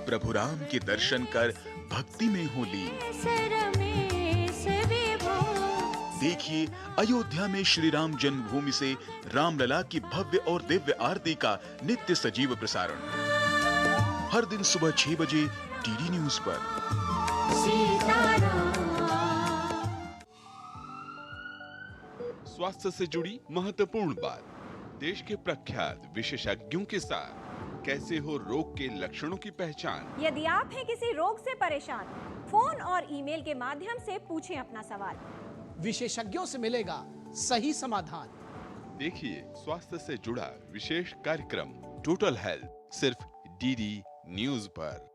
प्रभु राम के दर्शन कर भक्ति में हो लीन। देखिए अयोध्या में श्री राम जन्मभूमि से रामलला की भव्य और दिव्य आरती का नित्य सजीव प्रसारण हर दिन सुबह 6 बजे डीडी न्यूज पर। स्वास्थ्य से जुड़ी महत्वपूर्ण बात, देश के प्रख्यात विशेषज्ञों के साथ कैसे हो रोग के लक्षणों की पहचान। यदि आप हैं किसी रोग से परेशान, फोन और ईमेल के माध्यम से पूछें अपना सवाल, विशेषज्ञों से मिलेगा सही समाधान। देखिए स्वास्थ्य से जुड़ा विशेष कार्यक्रम टोटल हेल्थ सिर्फ डीडी न्यूज पर।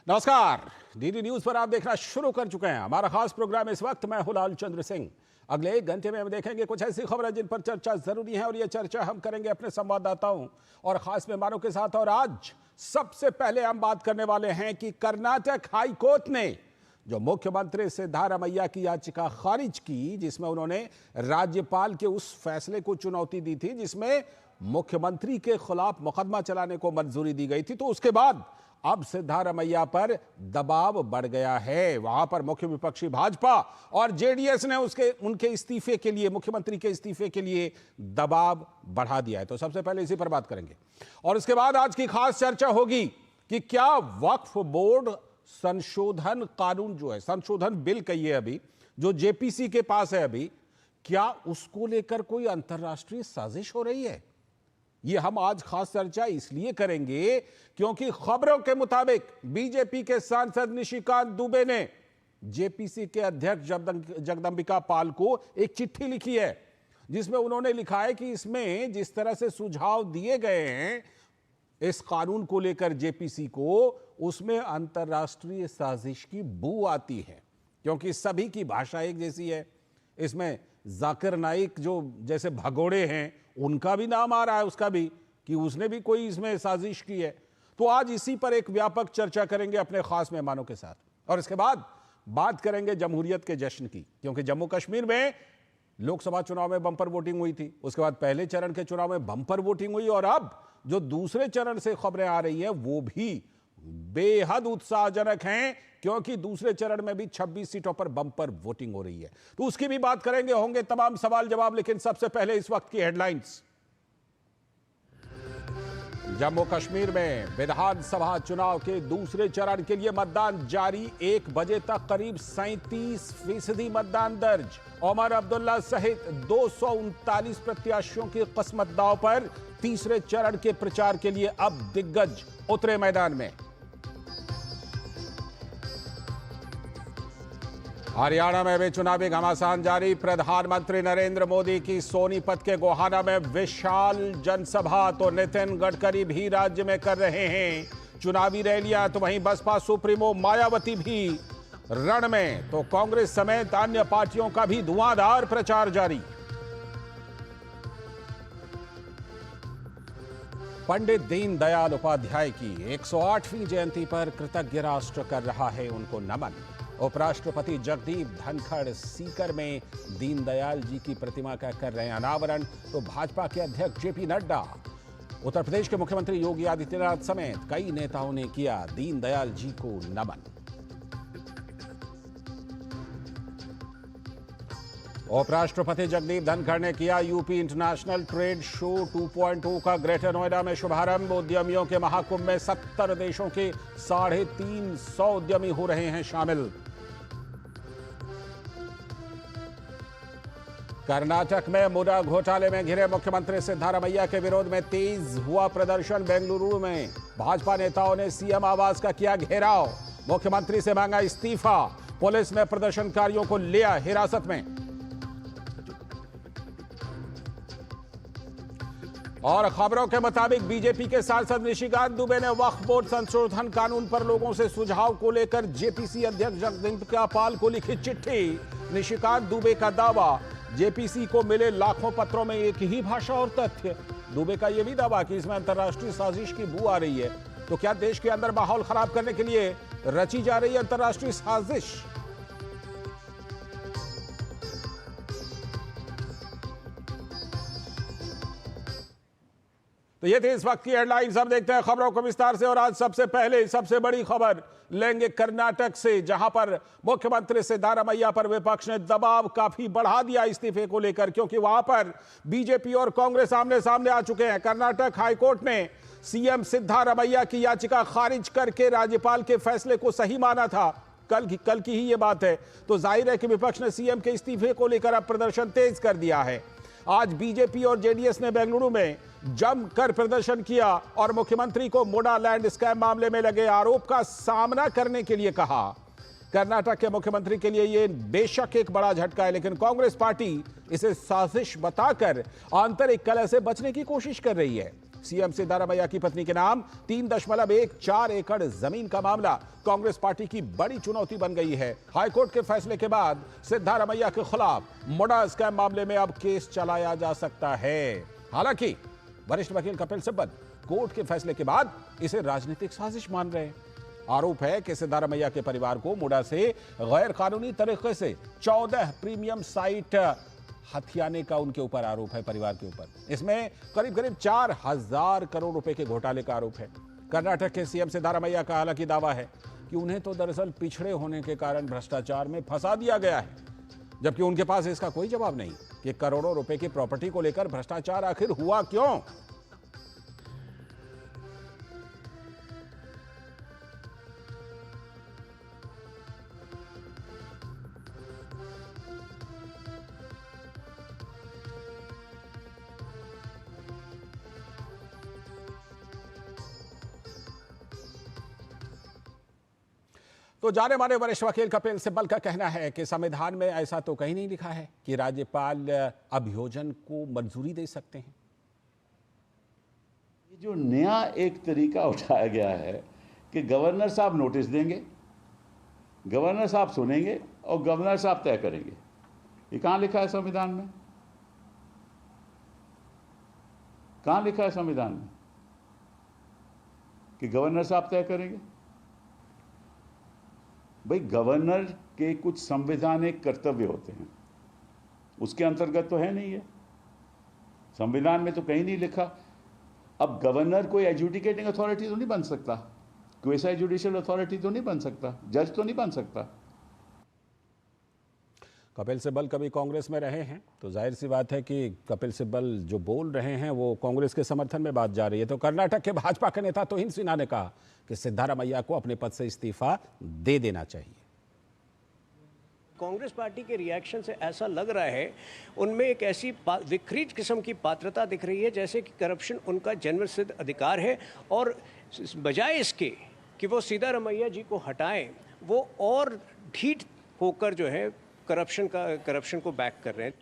नमस्कार, डीडी न्यूज पर आप देखना शुरू कर चुके हैं हमारा खास प्रोग्राम। इस वक्त मैं हूं लाल चंद्र सिंह। अगले 1 घंटे में हम देखेंगे कुछ ऐसी खबरें जिन पर चर्चा जरूरी है और ये चर्चा हम करेंगे अपने संवाददाताओं और खास मेहमानों के साथ। और आज सबसे पहले हम बात करने वाले हैं कि कर्नाटक हाई कोर्ट ने जो मुख्यमंत्री सिद्धारमैया की याचिका खारिज की, जिसमें उन्होंने राज्यपाल के उस फैसले को चुनौती दी थी जिसमें मुख्यमंत्री के खिलाफ मुकदमा चलाने को मंजूरी दी गई थी, तो उसके बाद अब सिद्धारमैया पर दबाव बढ़ गया है। वहां पर मुख्य विपक्षी भाजपा और जेडीएस ने उनके इस्तीफे के लिए, मुख्यमंत्री के इस्तीफे के लिए दबाव बढ़ा दिया है। तो सबसे पहले इसी पर बात करेंगे और उसके बाद आज की खास चर्चा होगी कि क्या वक्फ बोर्ड संशोधन कानून जो है, संशोधन बिल कहिए अभी, जो जेपीसी के पास है अभी, क्या उसको लेकर कोई अंतरराष्ट्रीय साजिश हो रही है? ये हम आज खास चर्चा इसलिए करेंगे क्योंकि खबरों के मुताबिक बीजेपी के सांसद निशिकांत दुबे ने जेपीसी के अध्यक्ष जगदंबिका पाल को एक चिट्ठी लिखी है जिसमें उन्होंने लिखा है कि इसमें जिस तरह से सुझाव दिए गए हैं इस कानून को लेकर जेपीसी को, उसमें अंतरराष्ट्रीय साजिश की बू आती है क्योंकि सभी की भाषा एक जैसी है। इसमें जाकिर नाइक जो जैसे भगोड़े हैं उनका भी नाम आ रहा है, उसका भी, कि उसने भी कोई इसमें साजिश की है। तो आज इसी पर एक व्यापक चर्चा करेंगे अपने खास मेहमानों के साथ और इसके बाद बात करेंगे जमहूरियत के जश्न की, क्योंकि जम्मू कश्मीर में लोकसभा चुनाव में बम्पर वोटिंग हुई थी, उसके बाद पहले चरण के चुनाव में बम्पर वोटिंग हुई और अब जो दूसरे चरण से खबरें आ रही हैं वो भी बेहद उत्साहजनक हैं क्योंकि दूसरे चरण में भी 26 सीटों पर बम्पर वोटिंग हो रही है। तो उसकी भी बात करेंगे, होंगे तमाम सवाल जवाब, लेकिन सबसे पहले इस वक्त की हेडलाइंस। जम्मू कश्मीर में विधानसभा चुनाव के दूसरे चरण के लिए मतदान जारी। 1 बजे तक करीब 37% मतदान दर्ज। ओमर अब्दुल्ला सहित 239 प्रत्याशियों की किस्मत दांव पर। तीसरे चरण के प्रचार के लिए अब दिग्गज उतरे मैदान में। हरियाणा में भी चुनावी घमासान जारी। प्रधानमंत्री नरेंद्र मोदी की सोनीपत के गोहाना में विशाल जनसभा, तो नितिन गडकरी भी राज्य में कर रहे हैं चुनावी रैलियां, तो वहीं बसपा सुप्रीमो मायावती भी रण में, तो कांग्रेस समेत अन्य पार्टियों का भी धुआंधार प्रचार जारी। पंडित दीनदयाल उपाध्याय की 108वीं जयंती पर कृतज्ञ राष्ट्र कर रहा है उनको नमन। उपराष्ट्रपति जगदीप धनखड़ सीकर में दीनदयाल जी की प्रतिमा का कर रहे हैं अनावरण। तो भाजपा के अध्यक्ष जेपी नड्डा, उत्तर प्रदेश के मुख्यमंत्री योगी आदित्यनाथ समेत कई नेताओं ने किया दीनदयाल जी को नमन। उपराष्ट्रपति जगदीप धनखड़ ने किया यूपी इंटरनेशनल ट्रेड शो 2.0 का ग्रेटर नोएडा में शुभारंभ। उद्यमियों के महाकुंभ में 70 देशों के 350 उद्यमी हो रहे हैं शामिल। कर्नाटक में मुद्रा घोटाले में घिरे मुख्यमंत्री सिद्धारमैया के विरोध में तेज हुआ प्रदर्शन। बेंगलुरु में भाजपा नेताओं ने सीएम आवास का किया घेराव, मुख्यमंत्री से मांगा इस्तीफा। पुलिस ने प्रदर्शनकारियों को लिया हिरासत में। और खबरों के मुताबिक बीजेपी के सांसद निशिकांत दुबे ने वक्फ बोर्ड संशोधन कानून पर लोगों से सुझाव को लेकर जेपीसी अध्यक्ष जगदंबिका पाल को लिखी चिट्ठी। निशिकांत दुबे का दावा, जेपीसी को मिले लाखों पत्रों में एक ही भाषा और तथ्य। दुबे का यह भी दावा कि इसमें अंतर्राष्ट्रीय साजिश की बू आ रही है। तो क्या देश के अंदर माहौल खराब करने के लिए रची जा रही अंतर्राष्ट्रीय साजिश? तो ये थी इस वक्त की हेडलाइंस। अब देखते हैं खबरों को विस्तार से। और आज सबसे पहले सबसे बड़ी खबर लेंगे कर्नाटक से, जहां पर मुख्यमंत्री सिद्धारमैया पर विपक्ष ने दबाव काफी बढ़ा दिया इस्तीफे को लेकर, क्योंकि वहां पर बीजेपी और कांग्रेस आमने सामने आ चुके हैं। कर्नाटक हाईकोर्ट ने सीएम सिद्धारमैया की याचिका खारिज करके राज्यपाल के फैसले को सही माना था। कल की ही ये बात है। तो जाहिर है कि विपक्ष ने सीएम के इस्तीफे को लेकर अब प्रदर्शन तेज कर दिया है। आज बीजेपी और जेडीएस ने बेंगलुरु में जमकर प्रदर्शन किया और मुख्यमंत्री को मोडा लैंड स्कैम मामले में लगे आरोप का सामना करने के लिए कहा। कर्नाटक के मुख्यमंत्री के लिए यह बेशक एक बड़ा झटका है, लेकिन कांग्रेस पार्टी इसे साजिश बताकर आंतरिक कलह से बचने की कोशिश कर रही है। सीएम सिद्धारमैया की पत्नी के नाम 3.14 एकड़ जमीन का मामला कांग्रेस पार्टी की बड़ी चुनौती बन गई है। हाईकोर्ट के फैसले के बाद सिद्धारमैया के खिलाफ मोडा स्कैम मामले में अब केस चलाया जा सकता है। हालांकि वरिष्ठ वकील कपिल सिब्बल कोर्ट के फैसले के बाद इसे राजनीतिक साजिश मान रहे हैं। आरोप है कि सिद्धारमैया के परिवार को मोडा से गैर कानूनी तरीके से 14 प्रीमियम साइट हथियाने का उनके ऊपर आरोप है, परिवार के ऊपर। इसमें करीब 4,000 करोड़ रुपए के घोटाले का आरोप है। कर्नाटक के सीएम सिद्धारमैया का हालांकि दावा है कि उन्हें तो दरअसल पिछड़े होने के कारण भ्रष्टाचार में फंसा दिया गया है, जबकि उनके पास इसका कोई जवाब नहीं कि करोड़ों रुपए की प्रॉपर्टी को लेकर भ्रष्टाचार आखिर हुआ क्यों। तो जाने माने वरिष्ठ वकील कपिल सिब्बल का कहना है कि संविधान में ऐसा तो कहीं नहीं लिखा है कि राज्यपाल अभियोजन को मंजूरी दे सकते हैं। ये जो नया एक तरीका उठाया गया है कि गवर्नर साहब नोटिस देंगे, गवर्नर साहब सुनेंगे और गवर्नर साहब तय करेंगे। ये कहाँ लिखा है संविधान में? कहाँ लिखा है संविधान में कि गवर्नर साहब तय करेंगे? भाई, गवर्नर के कुछ संवैधानिक कर्तव्य होते हैं, उसके अंतर्गत तो है नहीं है, संविधान में तो कहीं नहीं लिखा। अब गवर्नर कोई एजुडिकेटिंग अथॉरिटी तो नहीं बन सकता, कोई ऐसा जुडिशियल अथॉरिटी तो नहीं बन सकता, जज तो नहीं बन सकता। कपिल सिब्बल कभी कांग्रेस में रहे हैं, तो जाहिर सी बात है कि कपिल सिब्बल जो बोल रहे हैं वो कांग्रेस के समर्थन में बात जा रही है। तो कर्नाटक के भाजपा के नेता तुहिन सिन्हा ने कहा कि सिद्धारमैया को अपने पद से इस्तीफा दे देना चाहिए। कांग्रेस पार्टी के रिएक्शन से ऐसा लग रहा है उनमें एक ऐसी विकृत किस्म की पात्रता दिख रही है जैसे कि करप्शन उनका जन्मसिद्ध अधिकार है, और बजाय इसके कि वो सिद्धारमैया जी को हटाएं, वो और ढीठ होकर जो है करप्शन को बैक कर रहे हैं।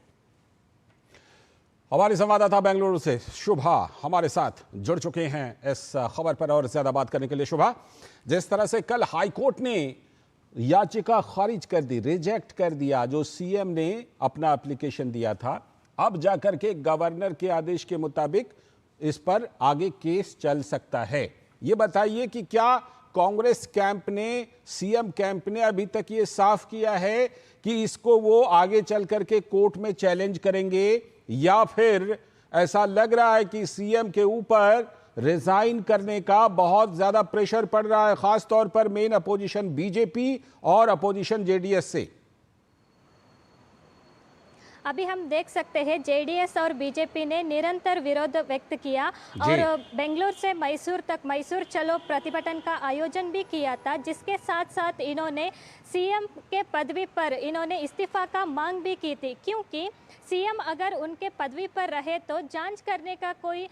हमारे संवाददाता बेंगलुरु से शुभा हमारे साथ जुड़ चुके हैं इस खबर पर और ज्यादा बात करने के लिए। शुभा, जिस तरह से कल हाईकोर्ट ने याचिका खारिज कर दी, रिजेक्ट कर दिया जो सीएम ने अपना एप्लीकेशन दिया था, अब जाकर के गवर्नर के आदेश के मुताबिक इस पर आगे केस चल सकता है। ये बताइए कि क्या कांग्रेस कैंप ने, सीएम कैंप ने अभी तक ये साफ किया है कि इसको वो आगे चल करके कोर्ट में चैलेंज करेंगे, या फिर ऐसा लग रहा है कि सीएम के ऊपर रिजाइन करने का बहुत ज्यादा प्रेशर पड़ रहा है, खास तौर पर मेन अपोजिशन बीजेपी और अपोजिशन जेडीएस से? अभी हम देख सकते हैं जेडीएस और बीजेपी ने निरंतर विरोध व्यक्त किया और बेंगलुरु से मैसूर तक मैसूर चलो प्रतिभटन का आयोजन भी किया था, जिसके साथ साथ इन्होंने सीएम के पदवी पर इन्होंने इस्तीफा का मांग भी की थी, क्योंकि सीएम अगर उनके पदवी पर रहे तो जांच करने का कोई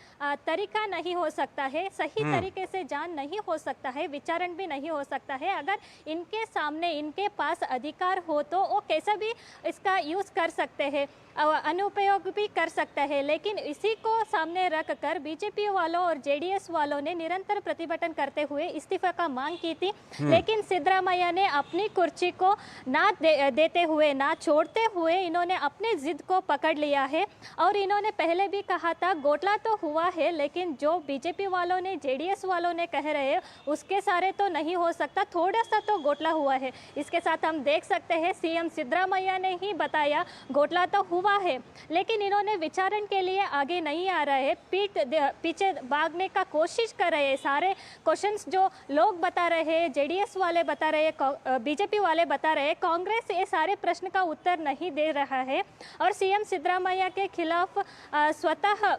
तरीका नहीं हो सकता है, सही तरीके से जांच नहीं हो सकता है, विचारण भी नहीं हो सकता है। अगर इनके सामने इनके पास अधिकार हो तो वो कैसा भी इसका यूज़ कर सकते हैं। अनुपयोग भी कर सकता है। लेकिन इसी को सामने रखकर बीजेपी वालों और जेडीएस वालों ने निरंतर प्रतिभटन करते हुए इस्तीफा का मांग की थी। लेकिन सिद्धरामैया ने अपनी कुर्सी को ना देते हुए, ना छोड़ते हुए इन्होंने अपने जिद को पकड़ लिया है। और इन्होंने पहले भी कहा था घोटाला तो हुआ है, लेकिन जो बीजेपी वालों ने, जेडीएस वालों ने कह रहे हैं उसके सारे तो नहीं हो सकता, थोड़ा सा तो घोटाला हुआ है। इसके साथ हम देख सकते हैं सीएम सिद्धरामैया ने ही बताया घोटाला तो हुआ है, लेकिन इन्होंने विचारण के लिए आगे नहीं आ रहे, पीछे भागने का कोशिश कर रहे हैं। सारे क्वेश्चंस जो लोग बता रहे हैं, जेडीएस वाले बता रहे हैं, बीजेपी वाले बता रहे हैं, कांग्रेस ये सारे प्रश्न का उत्तर नहीं दे रहा है। और सीएम सिद्धरामैया के खिलाफ स्वतः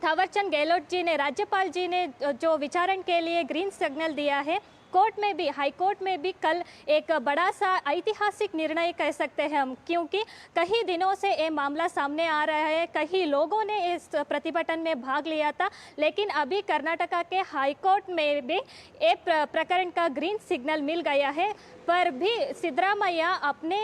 थावरचंद गहलोत जी ने, राज्यपाल जी ने जो विचारण के लिए ग्रीन सिग्नल दिया है। कोर्ट में भी, हाई कोर्ट में भी कल एक बड़ा सा ऐतिहासिक निर्णय कह सकते हैं हम, क्योंकि कई दिनों से ये मामला सामने आ रहा है, कई लोगों ने इस प्रतिभटन में भाग लिया था, लेकिन अभी कर्नाटका के हाई कोर्ट में भी एक प्रकरण का ग्रीन सिग्नल मिल गया है। पर भी सिद्धरामैया अपने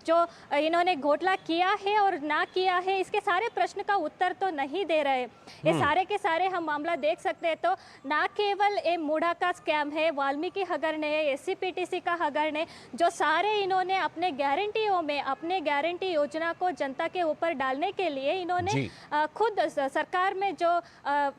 जो इन्होंने घोटाला किया है और ना किया है, इसके सारे प्रश्न का उत्तर तो नहीं दे रहे। ये सारे के सारे हम मामला देख सकते हैं, तो ना केवल ये मूढ़ा का स्कैम है, वाल्मीकि हगरण है, एससीपीटीसी का हगरण है, जो सारे इन्होंने अपने गारंटियों में, अपने गारंटी योजना को जनता के ऊपर डालने के लिए इन्होंने खुद सरकार में जो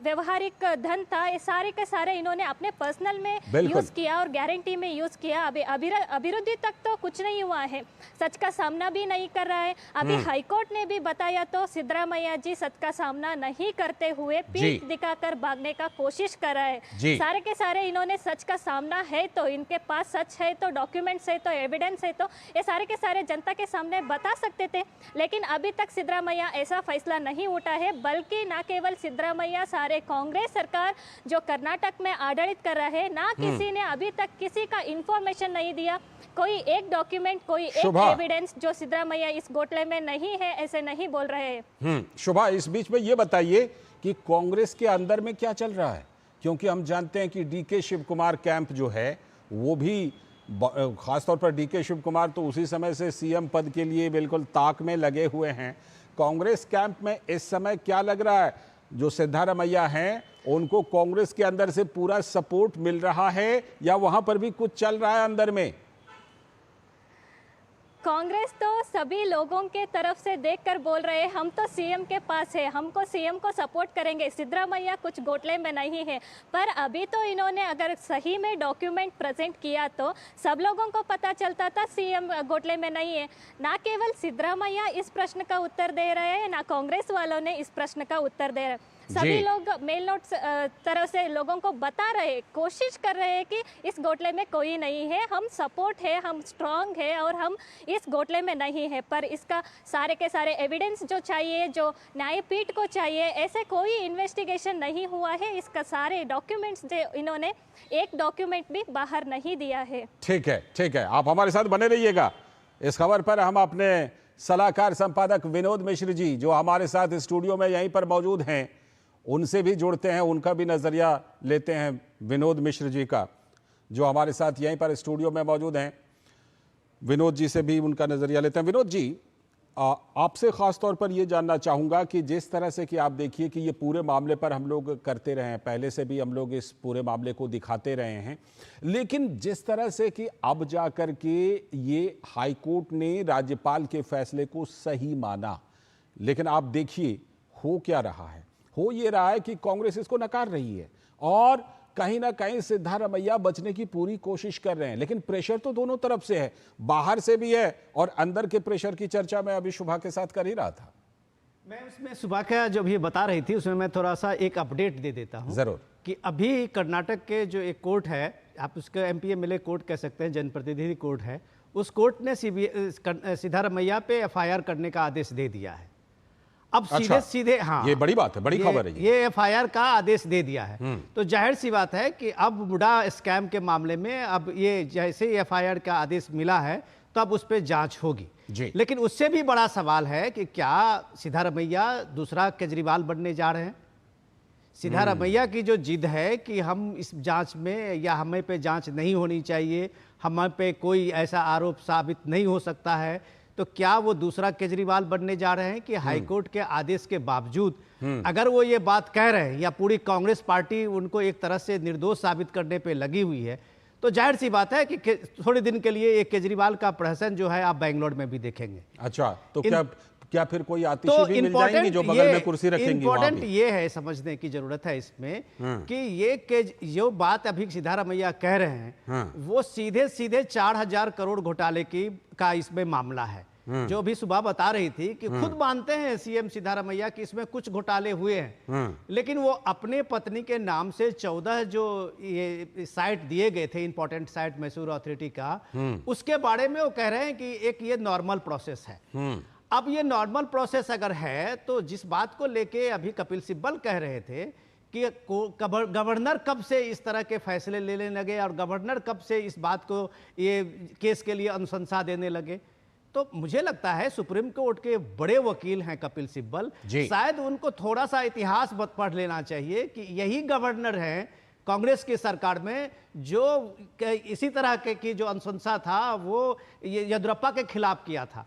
व्यवहारिक धन था, ये सारे के सारे इन्होंने अपने पर्सनल में यूज किया और गारंटी में यूज किया। अभिवृद्धि तक तो कुछ नहीं हुआ है, सच का सामना भी नहीं कर रहा है। अभी हाईकोर्ट ने भी बताया तो सिद्धरामैया जी सच का सामना नहीं करते हुए पीठ दिखाकर भागने का कोशिश कर रहा है। सारे के सारे इन्होंने सच का सामना है तो, इनके पास सच है तो, डॉक्यूमेंट्स है तो, एविडेंस है तो, ये सारे के सारे जनता के सामने बता सकते थे। लेकिन अभी तक सिद्धरामैया ऐसा फैसला नहीं उठा है, बल्कि ना केवल सिद्धरामैया, सारे कांग्रेस सरकार जो कर्नाटक में आडಳಿत कर रहा है, ना किसी ने अभी तक किसी का इंफॉर्मेशन नहीं दिया, कोई एक डॉक्यूमेंट, कोई एक एविडेंस जो सिद्धरामैया इस घोटाले में नहीं है, ऐसे नहीं बोल रहे हैं। शुभा, इस बीच में ये बताइए कि कांग्रेस के अंदर में क्या चल रहा है, क्योंकि हम जानते हैं कि डीके शिव कुमार कैंप जो है वो भी, खासतौर पर डीके शिव कुमार तो उसी समय से सीएम पद के लिए बिल्कुल ताक में लगे हुए हैं। कांग्रेस कैंप में इस समय क्या लग रहा है, जो सिद्धरामैया हैं उनको कांग्रेस के अंदर से पूरा सपोर्ट मिल रहा है या वहां पर भी कुछ चल रहा है अंदर में? कांग्रेस तो सभी लोगों के तरफ से देखकर बोल रहे हैं हम तो सीएम के पास है, हमको सीएम को सपोर्ट करेंगे, सिद्धरामैया कुछ घोटाले में नहीं है। पर अभी तो इन्होंने अगर सही में डॉक्यूमेंट प्रेजेंट किया तो सब लोगों को पता चलता था सीएम घोटाले में नहीं है। ना केवल सिद्धरामैया इस प्रश्न का उत्तर दे रहे हैं, ना कांग्रेस वालों ने इस प्रश्न का उत्तर दे रहे हैं। सभी लोग मेल नोट तरह से लोगों को बता रहे, कोशिश कर रहे हैं कि इस घोटाले में कोई नहीं है, हम सपोर्ट है, हम स्ट्रांग है और हम इस घोटाले में नहीं है। पर इसका सारे के सारे एविडेंस जो चाहिए, जो न्यायपीठ को चाहिए, ऐसे कोई इन्वेस्टिगेशन नहीं हुआ है। इसका सारे डॉक्यूमेंट्स जो इन्होंने एक डॉक्यूमेंट भी बाहर नहीं दिया है। ठीक है, ठीक है, आप हमारे साथ बने रहिएगा। इस खबर पर हम अपने सलाहकार संपादक विनोद मिश्र जी जो हमारे साथ स्टूडियो में यहीं पर मौजूद हैं, उनसे भी जुड़ते हैं, उनका भी नज़रिया लेते हैं। विनोद मिश्र जी का जो हमारे साथ यहीं पर स्टूडियो में मौजूद हैं, विनोद जी से भी उनका नज़रिया लेते हैं। विनोद जी, आपसे ख़ास तौर पर ये जानना चाहूँगा कि जिस तरह से कि आप देखिए कि ये पूरे मामले पर हम लोग करते रहे हैं, पहले से भी हम लोग इस पूरे मामले को दिखाते रहे हैं, लेकिन जिस तरह से कि अब जा कर के ये हाई कोर्ट ने राज्यपाल के फैसले को सही माना, लेकिन आप देखिए हो क्या रहा है, हो ये रहा है कि कांग्रेस इसको नकार रही है और कहीं ना कहीं सिद्धरामैया बचने की पूरी कोशिश कर रहे हैं। लेकिन प्रेशर तो दोनों तरफ से है, बाहर से भी है और अंदर के प्रेशर की चर्चा मैं अभी शुभा के साथ कर ही रहा था। मैं उसमें सुबह का जो भी बता रही थी उसमें मैं थोड़ा सा एक अपडेट दे देता हूं। जरूर। कि अभी कर्नाटक के जो एक कोर्ट है, आप उसका एमपीएमएलए कोर्ट कह सकते हैं, जनप्रतिनिधि कोर्ट है, उस कोर्ट ने सिद्धरामैया पे एफआईआर करने का आदेश दे दिया है। अब सीधे सीधे, हाँ, ये बड़ी बात है, बड़ी खबर है। ये एफआईआर का आदेश दे दिया है, तो जाहिर सी बात है कि अब मुडा स्कैम के मामले में अब ये जैसे ही एफआईआर का आदेश मिला है तो अब उस पर जांच होगी। लेकिन उससे भी बड़ा सवाल है कि क्या सिद्धरामैया दूसरा केजरीवाल बनने जा रहे हैं? सिद्धरामैया की जो जिद है कि हम इस जांच में, या हमें पे जांच नहीं होनी चाहिए, हम पे कोई ऐसा आरोप साबित नहीं हो सकता है, तो क्या वो दूसरा केजरीवाल बनने जा रहे हैं कि हाईकोर्ट के आदेश के बावजूद अगर वो ये बात कह रहे हैं या पूरी कांग्रेस पार्टी उनको एक तरह से निर्दोष साबित करने पे लगी हुई है, तो जाहिर सी बात है कि थोड़े दिन के लिए एक केजरीवाल का प्रहसन जो है आप बेंगलोर में भी देखेंगे। अच्छा, तो क्या फिर कोई आतिशी भी मिल जाएंगी जो बगल में कुर्सी रखेंगी? इंपॉर्टेंट ये है, समझने की जरूरत है इसमें कि ये जो बात अभी सिद्धारमैया कह रहे हैं वो सीधे सीधे 4,000 करोड़ घोटाले का इसमें मामला है। जो भी सुबह बता रही थी कि खुद मानते हैं सीएम सिद्धारमैया कि इसमें कुछ घोटाले हुए हैं, लेकिन वो अपने पत्नी के नाम से 14 जो ये साइट दिए गए थे, इंपॉर्टेंट साइट मैसूर अथॉरिटी का, उसके बारे में वो कह रहे हैं कि एक ये नॉर्मल प्रोसेस है। अब ये नॉर्मल प्रोसेस अगर है तो जिस बात को लेके अभी कपिल सिब्बल कह रहे थे कि गवर्नर कब से इस तरह के फैसले लेने लगे और गवर्नर कब से इस बात को, ये केस के लिए अनुशंसा देने लगे, तो मुझे लगता है सुप्रीम कोर्ट के बड़े वकील हैं कपिल सिब्बल, शायद उनको थोड़ा सा इतिहास पढ़ लेना चाहिए कि यही गवर्नर हैं कांग्रेस की सरकार में जो इसी तरह की जो अनुशंसा था वो येदियुरप्पा के खिलाफ किया था,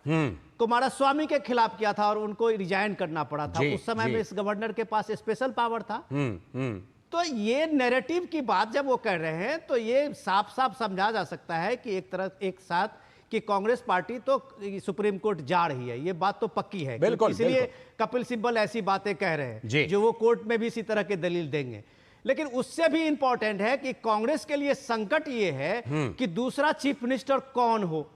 कुमारस्वामी के खिलाफ किया था और उनको रिजाइन करना पड़ा था। उस समय में इस गवर्नर के पास स्पेशल पावर था। तो ये नैरेटिव की बात जब वो कर रहे हैं तो ये साफ साफ समझा जा सकता है कि एक साथ कि कांग्रेस पार्टी तो सुप्रीम कोर्ट जा रही है, ये बात तो पक्की है। इसलिए कपिल सिब्बल ऐसी बातें कह रहे हैं जो वो कोर्ट में भी इसी तरह के दलील देंगे। लेकिन उससे भी इंपॉर्टेंट है कि कांग्रेस के लिए संकट ये है कि दूसरा चीफ मिनिस्टर कौन हो।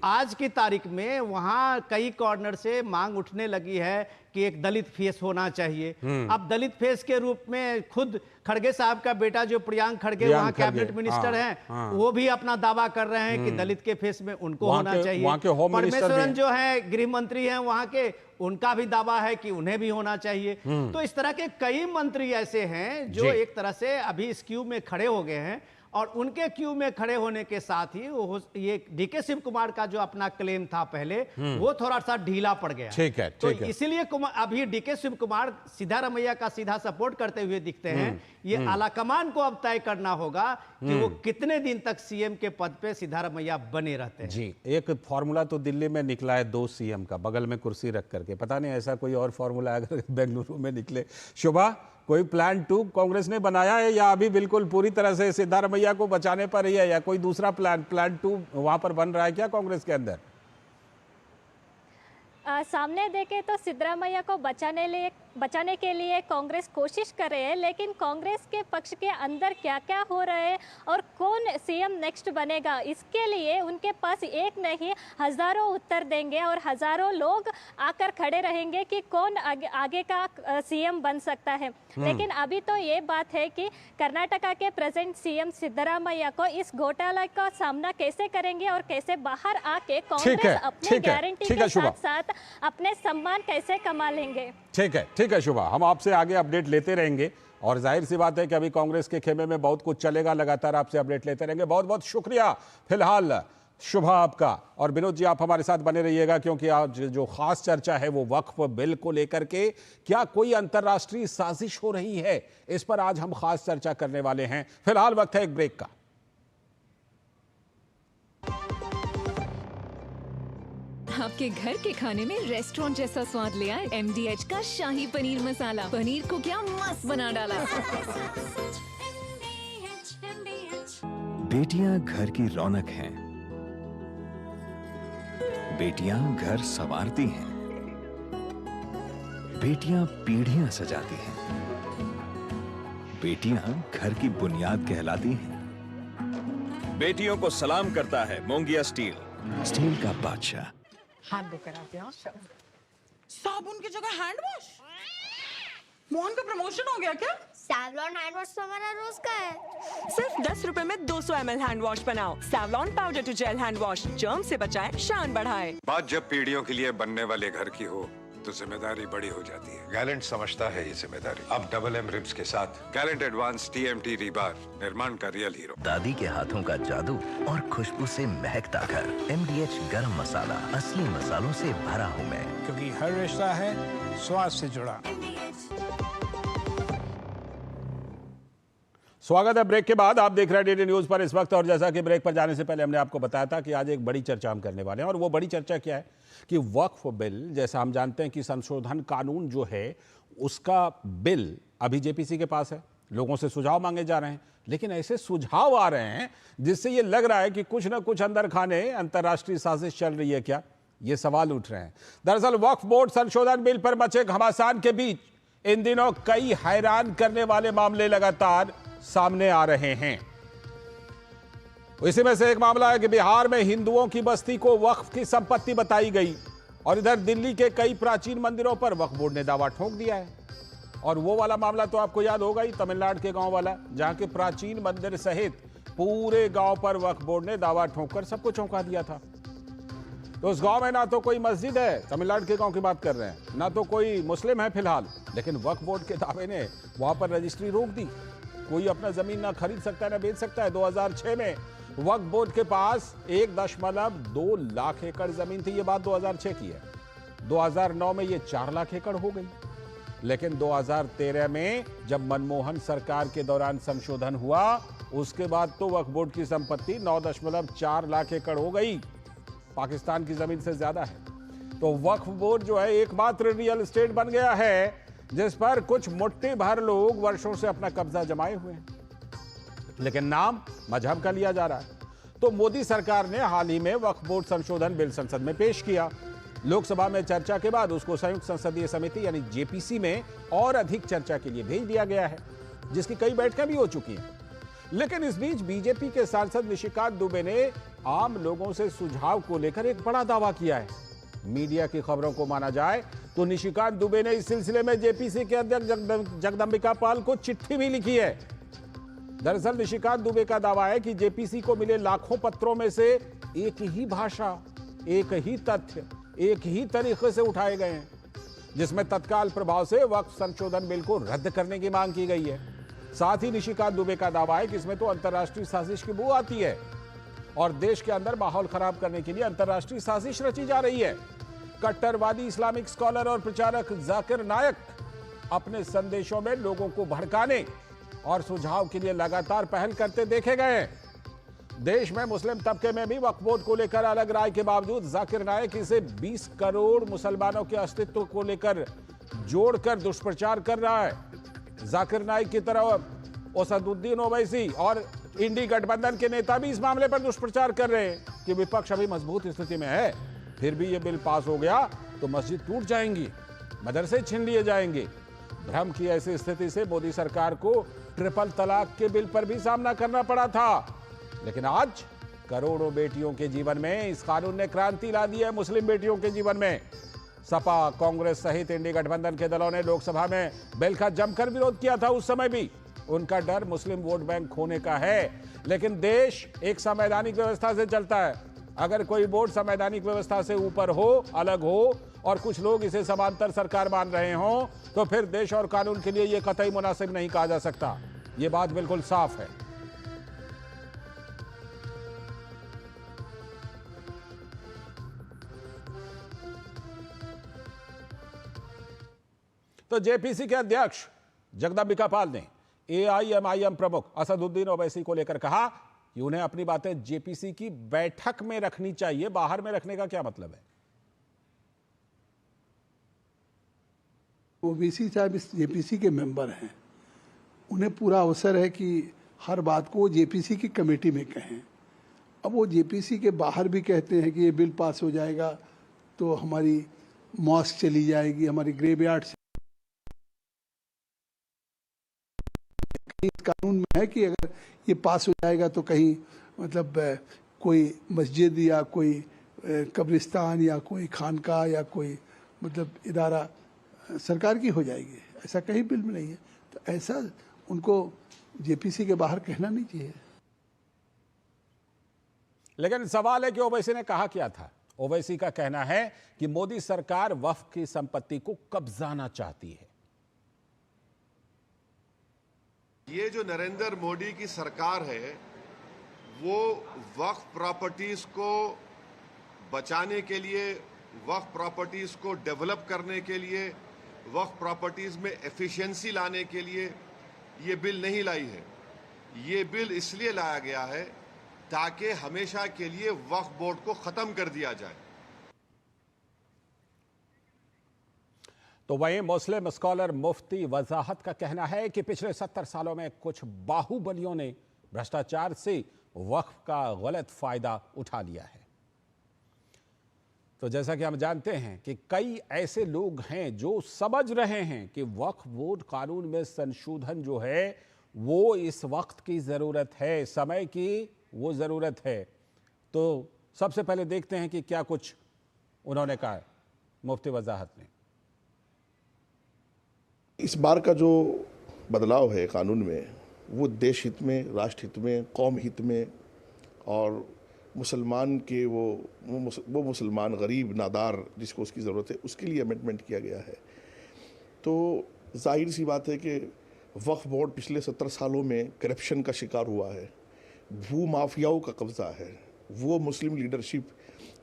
आज की तारीख में वहां कई कॉर्नर से मांग उठने लगी है कि एक दलित फेस होना चाहिए। अब दलित फेस के रूप में खुद खड़गे साहब का बेटा जो प्रियांक खड़गे वहां कैबिनेट मिनिस्टर हैं, वो भी अपना दावा कर रहे हैं कि दलित के फेस में उनको होना चाहिए। परमेश्वरन जो है गृह मंत्री हैं वहां के, उनका भी दावा है कि उन्हें भी होना चाहिए। तो इस तरह के कई मंत्री ऐसे हैं जो एक तरह से अभी इस क्यू में खड़े हो गए हैं और उनके क्यू में खड़े होने के साथ ही वो ये डीके शिव कुमार का जो अपना क्लेम था पहले वो थोड़ा सा ढीला पड़ गया। ठीक है, तो इसीलिए अभी डीके शिव कुमार सिद्धारमैया का सीधा सपोर्ट करते हुए दिखते हैं। ये आलाकमान को अब तय करना होगा कि वो कितने दिन तक सीएम के पद पे सिद्धारमैया बने रहते हैं। जी, एक फॉर्मूला तो दिल्ली में निकला है 2 सीएम का, बगल में कुर्सी रख करके। पता नहीं ऐसा कोई और फॉर्मूला अगर बेंगलुरु में निकले। शुभा, कोई प्लान 2 कांग्रेस ने बनाया है या अभी बिल्कुल पूरी तरह से सिद्धारमैया को बचाने पर ही है, या कोई दूसरा प्लान 2 वहां पर बन रहा है क्या कांग्रेस के अंदर? सामने देखें तो सिद्धरामैया को बचाने के लिए कांग्रेस कोशिश कर रही है, लेकिन कांग्रेस के पक्ष के अंदर क्या क्या हो रहा है और कौन सीएम नेक्स्ट बनेगा, इसके लिए उनके पास एक नहीं हजारों उत्तर देंगे और हजारों लोग आकर खड़े रहेंगे कि कौन आगे का सीएम बन सकता है। लेकिन अभी तो ये बात है कि कर्नाटका के प्रेजेंट सीएम सिद्धरामैया को इस घोटाला का सामना कैसे करेंगे और कैसे बाहर आके कांग्रेस अपनी गारंटी के साथ साथ अपने सम्मान कैसे कमा लेंगे। ठीक है शुभा, हम आपसे आगे अपडेट लेते रहेंगे और जाहिर सी बात है कि अभी कांग्रेस के खेमे में बहुत कुछ चलेगा, लगातार आपसे अपडेट लेते रहेंगे। बहुत बहुत शुक्रिया फिलहाल शुभा आपका, और विनोद जी आप हमारे साथ बने रहिएगा क्योंकि आज जो खास चर्चा है वो वक्फ बिल को लेकर के, क्या कोई अंतर्राष्ट्रीय साजिश हो रही है, इस पर आज हम खास चर्चा करने वाले हैं। फिलहाल वक्त है एक ब्रेक का। आपके घर के खाने में रेस्टोरेंट जैसा स्वाद ले आए MDH का शाही पनीर मसाला। पनीर को क्या मस्त बना डाला। बेटियां घर की रौनक हैं। बेटियां घर संवारती हैं। बेटियां पीढ़ियां सजाती हैं। बेटियां घर की बुनियाद कहलाती हैं। बेटियों को सलाम करता है मोंगिया स्टील का बादशाह। हाथ धोकर आते हैं। साबुन की जगह हैंड वॉश। मोहन का प्रमोशन हो गया क्या? सैवलॉन हैंड वॉश तो हमारा रोज का है। सिर्फ 10 रुपए में 200 ml हैंड वॉश बनाओ। Savlon powder to gel hand wash, germ से बचाए, शान बढ़ाए। बात जब पीढ़ियों के लिए बनने वाले घर की हो तो जिम्मेदारी बड़ी हो जाती है। गैलेंट समझता है ये जिम्मेदारी। अब डबल M रिब्स के साथ गैलेंट एडवांस TMT रीबार, निर्माण का रियल हीरो। दादी के हाथों का जादू और खुशबू से महकता घर। MDH गरम मसाला, असली मसालों से भरा हूँ मैं, क्योंकि हर रिश्ता है स्वाद से जुड़ा। स्वागत है ब्रेक के बाद। आप देख रहे हैं डीडी न्यूज पर इस वक्त, और जैसा कि ब्रेक पर जाने से पहले हमने आपको बताया था कि आज एक बड़ी चर्चा हम करने वाले हैं, और वो बड़ी चर्चा क्या है कि वक्फ बिल, जैसा हम जानते हैं कि संशोधन कानून जो है उसका बिल अभी जेपीसी के पास है, लोगों से सुझाव मांगे जा रहे हैं, लेकिन ऐसे सुझाव आ रहे हैं जिससे ये लग रहा है कि कुछ ना कुछ अंदर खाने अंतर्राष्ट्रीय साजिश चल रही है क्या, ये सवाल उठ रहे हैं। दरअसल वक्फ बोर्ड संशोधन बिल पर मचे घमासान के बीच इन दिनों कई हैरान करने वाले मामले लगातार सामने आ रहे हैं। इसी में से एक मामला है कि बिहार में हिंदुओं की बस्ती को वक्फ की संपत्ति बताई गई, और इधर दिल्ली के कई प्राचीन मंदिरों पर वक्फ बोर्ड ने दावा ठोक दिया है। और वो वाला मामला तो आपको याद होगा ही, तमिलनाडु के गांव वाला, जहां के प्राचीन मंदिर सहित पूरे गांव पर वक्फ बोर्ड ने दावा ठोककर सबको चौंका दिया था। तो उस गांव में ना तो कोई मस्जिद है, तमिलनाडु के गांव की बात कर रहे हैं, ना तो कोई मुस्लिम है फिलहाल, लेकिन वक्फ बोर्ड के दावे ने वहां पर रजिस्ट्री रोक दी। कोई अपना जमीन ना खरीद सकता है ना बेच सकता है। 2006 में वक्फ बोर्ड के पास 1.2 लाख एकड़ जमीन थी, ये बात 2006 की है। 2009 में ये 4 लाख एकड़ हो गई, लेकिन 2013 में जब मनमोहन सरकार के दौरान संशोधन हुआ, उसके बाद तो वक्फ बोर्ड की संपत्ति 9.4 लाख एकड़ हो गई, पाकिस्तान की जमीन से ज्यादा है। तो वक्फ बोर्ड जो है एकमात्र रियल एस्टेट बन गया है जिस पर कुछ मुट्ठी भर लोग वर्षों से अपना कब्जा जमाए हुए हैं, लेकिन नाम मजहब का लिया जा रहा है। तो मोदी सरकार ने हाल ही में वक्फ बोर्ड संशोधन बिल संसद में पेश किया। लोकसभा में चर्चा के बाद उसको संयुक्त संसदीय समिति यानी जेपीसी में और अधिक चर्चा के लिए भेज दिया गया है, जिसकी कई बैठकें भी हो चुकी हैं। लेकिन इस बीच बीजेपी के सांसद निशिकांत दुबे ने आम लोगों से सुझाव को लेकर एक बड़ा दावा किया है। मीडिया की खबरों को माना जाए तो निशिकांत दुबे ने इस सिलसिले में जेपीसी के अध्यक्ष जगदंबिका पाल को चिट्ठी भी लिखी है। दरअसल निशिकांत दुबे का दावा है कि जेपीसी को मिले लाखों पत्रों में से एक ही भाषा, एक ही तथ्य, एक ही तरीके से उठाए गए हैं, जिसमें तत्काल प्रभाव से वक्फ संशोधन बिल को रद्द करने की मांग की गई है। साथ ही निशिकांत दुबे का दावा है कि इसमें तो अंतर्राष्ट्रीय साजिश की बू आती है और देश के अंदर माहौल खराब करने के लिए अंतर्राष्ट्रीय साजिश रची जा रही है। कट्टरवादी इस्लामिक स्कॉलर और प्रचारक जाकिर नायक अपने संदेशों में लोगों को भड़काने और सुझाव के लिए लगातार पहल करते देखे गए हैं। देश में मुस्लिम तबके में भी वक्फ बोर्ड को लेकर अलग राय के बावजूद जाकिर नायक इसे 20 करोड़ मुसलमानों के अस्तित्व को लेकर जोड़कर दुष्प्रचार कर रहा है। जाकिर नायक की तरह असदुद्दीन ओवैसी और इंडी गठबंधन के नेता भी इस मामले पर दुष्प्रचार कर रहे हैं कि विपक्ष अभी मजबूत स्थिति में है, फिर भी ये बिल पास हो गया तो मस्जिद टूट जाएंगी, मदरसे छीन लिए जाएंगे। भ्रम की ऐसी स्थिति से मोदी सरकार को ट्रिपल तलाक के बिल पर भी सामना करना पड़ा था, लेकिन आज करोड़ों बेटियों के जीवन में इस कानून ने क्रांति ला दी है। मुस्लिम बेटियों के जीवन में सपा, कांग्रेस सहित इंडी गठबंधन के दलों ने लोकसभा में बिल का जमकर विरोध किया था। उस समय भी उनका डर मुस्लिम वोट बैंक खोने का है, लेकिन देश एक संवैधानिक व्यवस्था से चलता है। अगर कोई बोर्ड संवैधानिक व्यवस्था से ऊपर हो, अलग हो, और कुछ लोग इसे समांतर सरकार मान रहे हों, तो फिर देश और कानून के लिए यह कतई मुनासिब नहीं कहा जा सकता। यह बात बिल्कुल साफ है। तो जेपीसी के अध्यक्ष जगदंबिका पाल ने एआईएमआईएम प्रमुख असदुद्दीन ओवैसी को लेकर कहा कि उन्हें अपनी बातें जेपीसी की बैठक में रखनी चाहिए, बाहर में रखने का क्या मतलब है। ओवैसी साहब इस जेपीसी के मेंबर हैं, उन्हें पूरा अवसर है कि हर बात को जेपीसी की कमेटी में कहें। अब वो जेपीसी के बाहर भी कहते हैं कि ये बिल पास हो जाएगा तो हमारी मॉस्क चली जाएगी, हमारी ग्रेवयार्ड। इस कानून में है कि अगर ये पास हो जाएगा तो कहीं मतलब कोई मस्जिद या कोई कब्रिस्तान या कोई खानका या कोई मतलब इदारा सरकार की हो जाएगी, ऐसा कहीं बिल में नहीं है। तो ऐसा उनको जेपीसी के बाहर कहना नहीं चाहिए। लेकिन सवाल है कि ओवैसी ने कहा क्या था। ओवैसी का कहना है कि मोदी सरकार वक्फ की संपत्ति को कब्जाना चाहती है। ये जो नरेंद्र मोदी की सरकार है वो वक्फ प्रॉपर्टीज को बचाने के लिए, वक्फ प्रॉपर्टीज को डेवलप करने के लिए, वक्फ प्रॉपर्टीज में एफिशिएंसी लाने के लिए ये बिल नहीं लाई है। ये बिल इसलिए लाया गया है ताकि हमेशा के लिए वक्फ बोर्ड को खत्म कर दिया जाए। तो वहीं मुस्लिम स्कॉलर मुफ्ती वजाहत का कहना है कि पिछले 70 सालों में कुछ बाहुबलियों ने भ्रष्टाचार से वक्फ का गलत फायदा उठा लिया है। तो जैसा कि हम जानते हैं कि कई ऐसे लोग हैं जो समझ रहे हैं कि वक्फ बोर्ड कानून में संशोधन जो है वो इस वक्त की ज़रूरत है, समय की वो ज़रूरत है। तो सबसे पहले देखते हैं कि क्या कुछ उन्होंने कहा मुफ्ती वजाहत ने। इस बार का जो बदलाव है कानून में वो देश हित में, राष्ट्र हित में, कौम हित में और मुसलमान के वो मुसलमान गरीब नादार जिसको उसकी ज़रूरत है उसके लिए अमेंडमेंट किया गया है। तो जाहिर सी बात है कि वक्फ बोर्ड पिछले 70 सालों में करप्शन का शिकार हुआ है, भू माफियाओं का कब्ज़ा है। वो मुस्लिम लीडरशिप,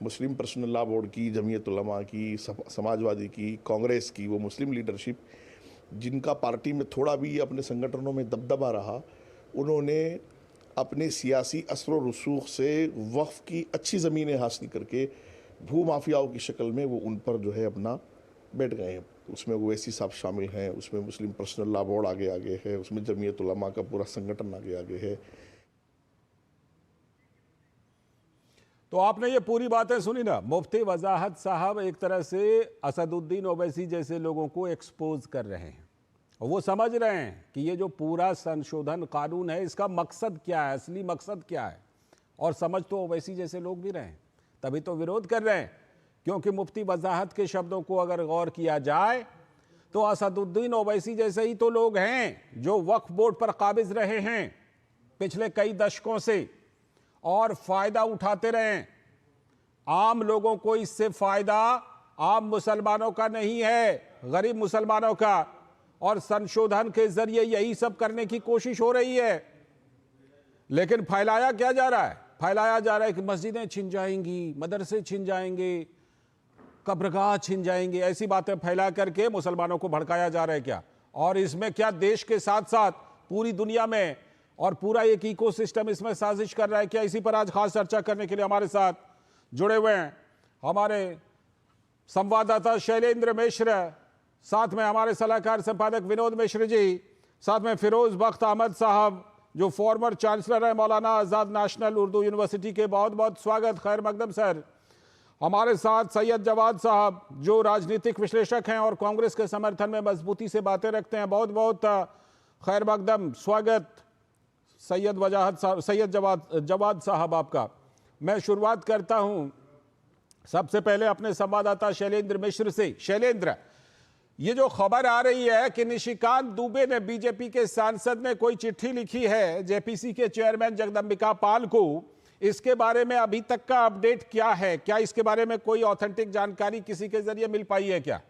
मुस्लिम पर्सनल लॉ बोर्ड की, जमीयत उलमा की, समाजवादी की, कांग्रेस की, वो मुस्लिम लीडरशिप जिनका पार्टी में थोड़ा भी अपने संगठनों में दबदबा रहा, उन्होंने अपने सियासी असर व रसूख से वक्फ की अच्छी ज़मीनें हासिल करके भू माफियाओं की शक्ल में वो उन पर जो है अपना बैठ गए हैं। उसमें ओवैसी साहब शामिल हैं, उसमें मुस्लिम पर्सनल लॉ बोर्ड आगे है, उसमें जमीयत उलमा का पूरा संगठन आगे है। तो आपने ये पूरी बातें सुनी ना। मुफ्ती वजाहत साहब एक तरह से असदुद्दीन ओवैसी जैसे लोगों को एक्सपोज कर रहे हैं। वो समझ रहे हैं कि ये जो पूरा संशोधन कानून है इसका मकसद क्या है, असली मकसद क्या है। और समझ तो ओवैसी जैसे लोग भी रहे हैं, तभी तो विरोध कर रहे हैं। क्योंकि मुफ्ती वजाहत के शब्दों को अगर गौर किया जाए तो असदुद्दीन ओवैसी जैसे ही तो लोग हैं जो वक्फ बोर्ड पर काबिज रहे हैं पिछले कई दशकों से और फायदा उठाते रहे। आम लोगों को इससे फायदा आम मुसलमानों का नहीं है, गरीब मुसलमानों का। और संशोधन के जरिए यही सब करने की कोशिश हो रही है। लेकिन फैलाया क्या जा रहा है? फैलाया जा रहा है कि मस्जिदें छिन जाएंगी, मदरसे छिन जाएंगे, कब्रगाह छिन जाएंगे, ऐसी बातें फैला करके मुसलमानों को भड़काया जा रहा है क्या? और इसमें क्या देश के साथ साथ पूरी दुनिया में और पूरा एक इकोसिस्टम इसमें साजिश कर रहा है क्या? इसी पर आज खास चर्चा करने के लिए हमारे साथ जुड़े हुए हैं हमारे संवाददाता शैलेंद्र मिश्र, साथ में हमारे सलाहकार संपादक विनोद मिश्र जी, साथ में फिरोज बख्त अहमद साहब जो फॉर्मर चांसलर है मौलाना आज़ाद नेशनल उर्दू यूनिवर्सिटी के। बहुत बहुत स्वागत, खैर मकदम सर। हमारे साथ सैयद जवाद साहब जो राजनीतिक विश्लेषक हैं और कांग्रेस के समर्थन में मजबूती से बातें रखते हैं। बहुत बहुत खैर मकदम स्वागत सैयद जवाद साहब आपका। मैं शुरुआत करता हूं सबसे पहले अपने संवाददाता शैलेंद्र मिश्र से। शैलेंद्र, ये जो खबर आ रही है कि निशिकांत दुबे ने बीजेपी के सांसद ने कोई चिट्ठी लिखी है जेपीसी के चेयरमैन जगदम्बिका पाल को, इसके बारे में अभी तक का अपडेट क्या है? क्या इसके बारे में कोई ऑथेंटिक जानकारी किसी के जरिए मिल पाई है क्या?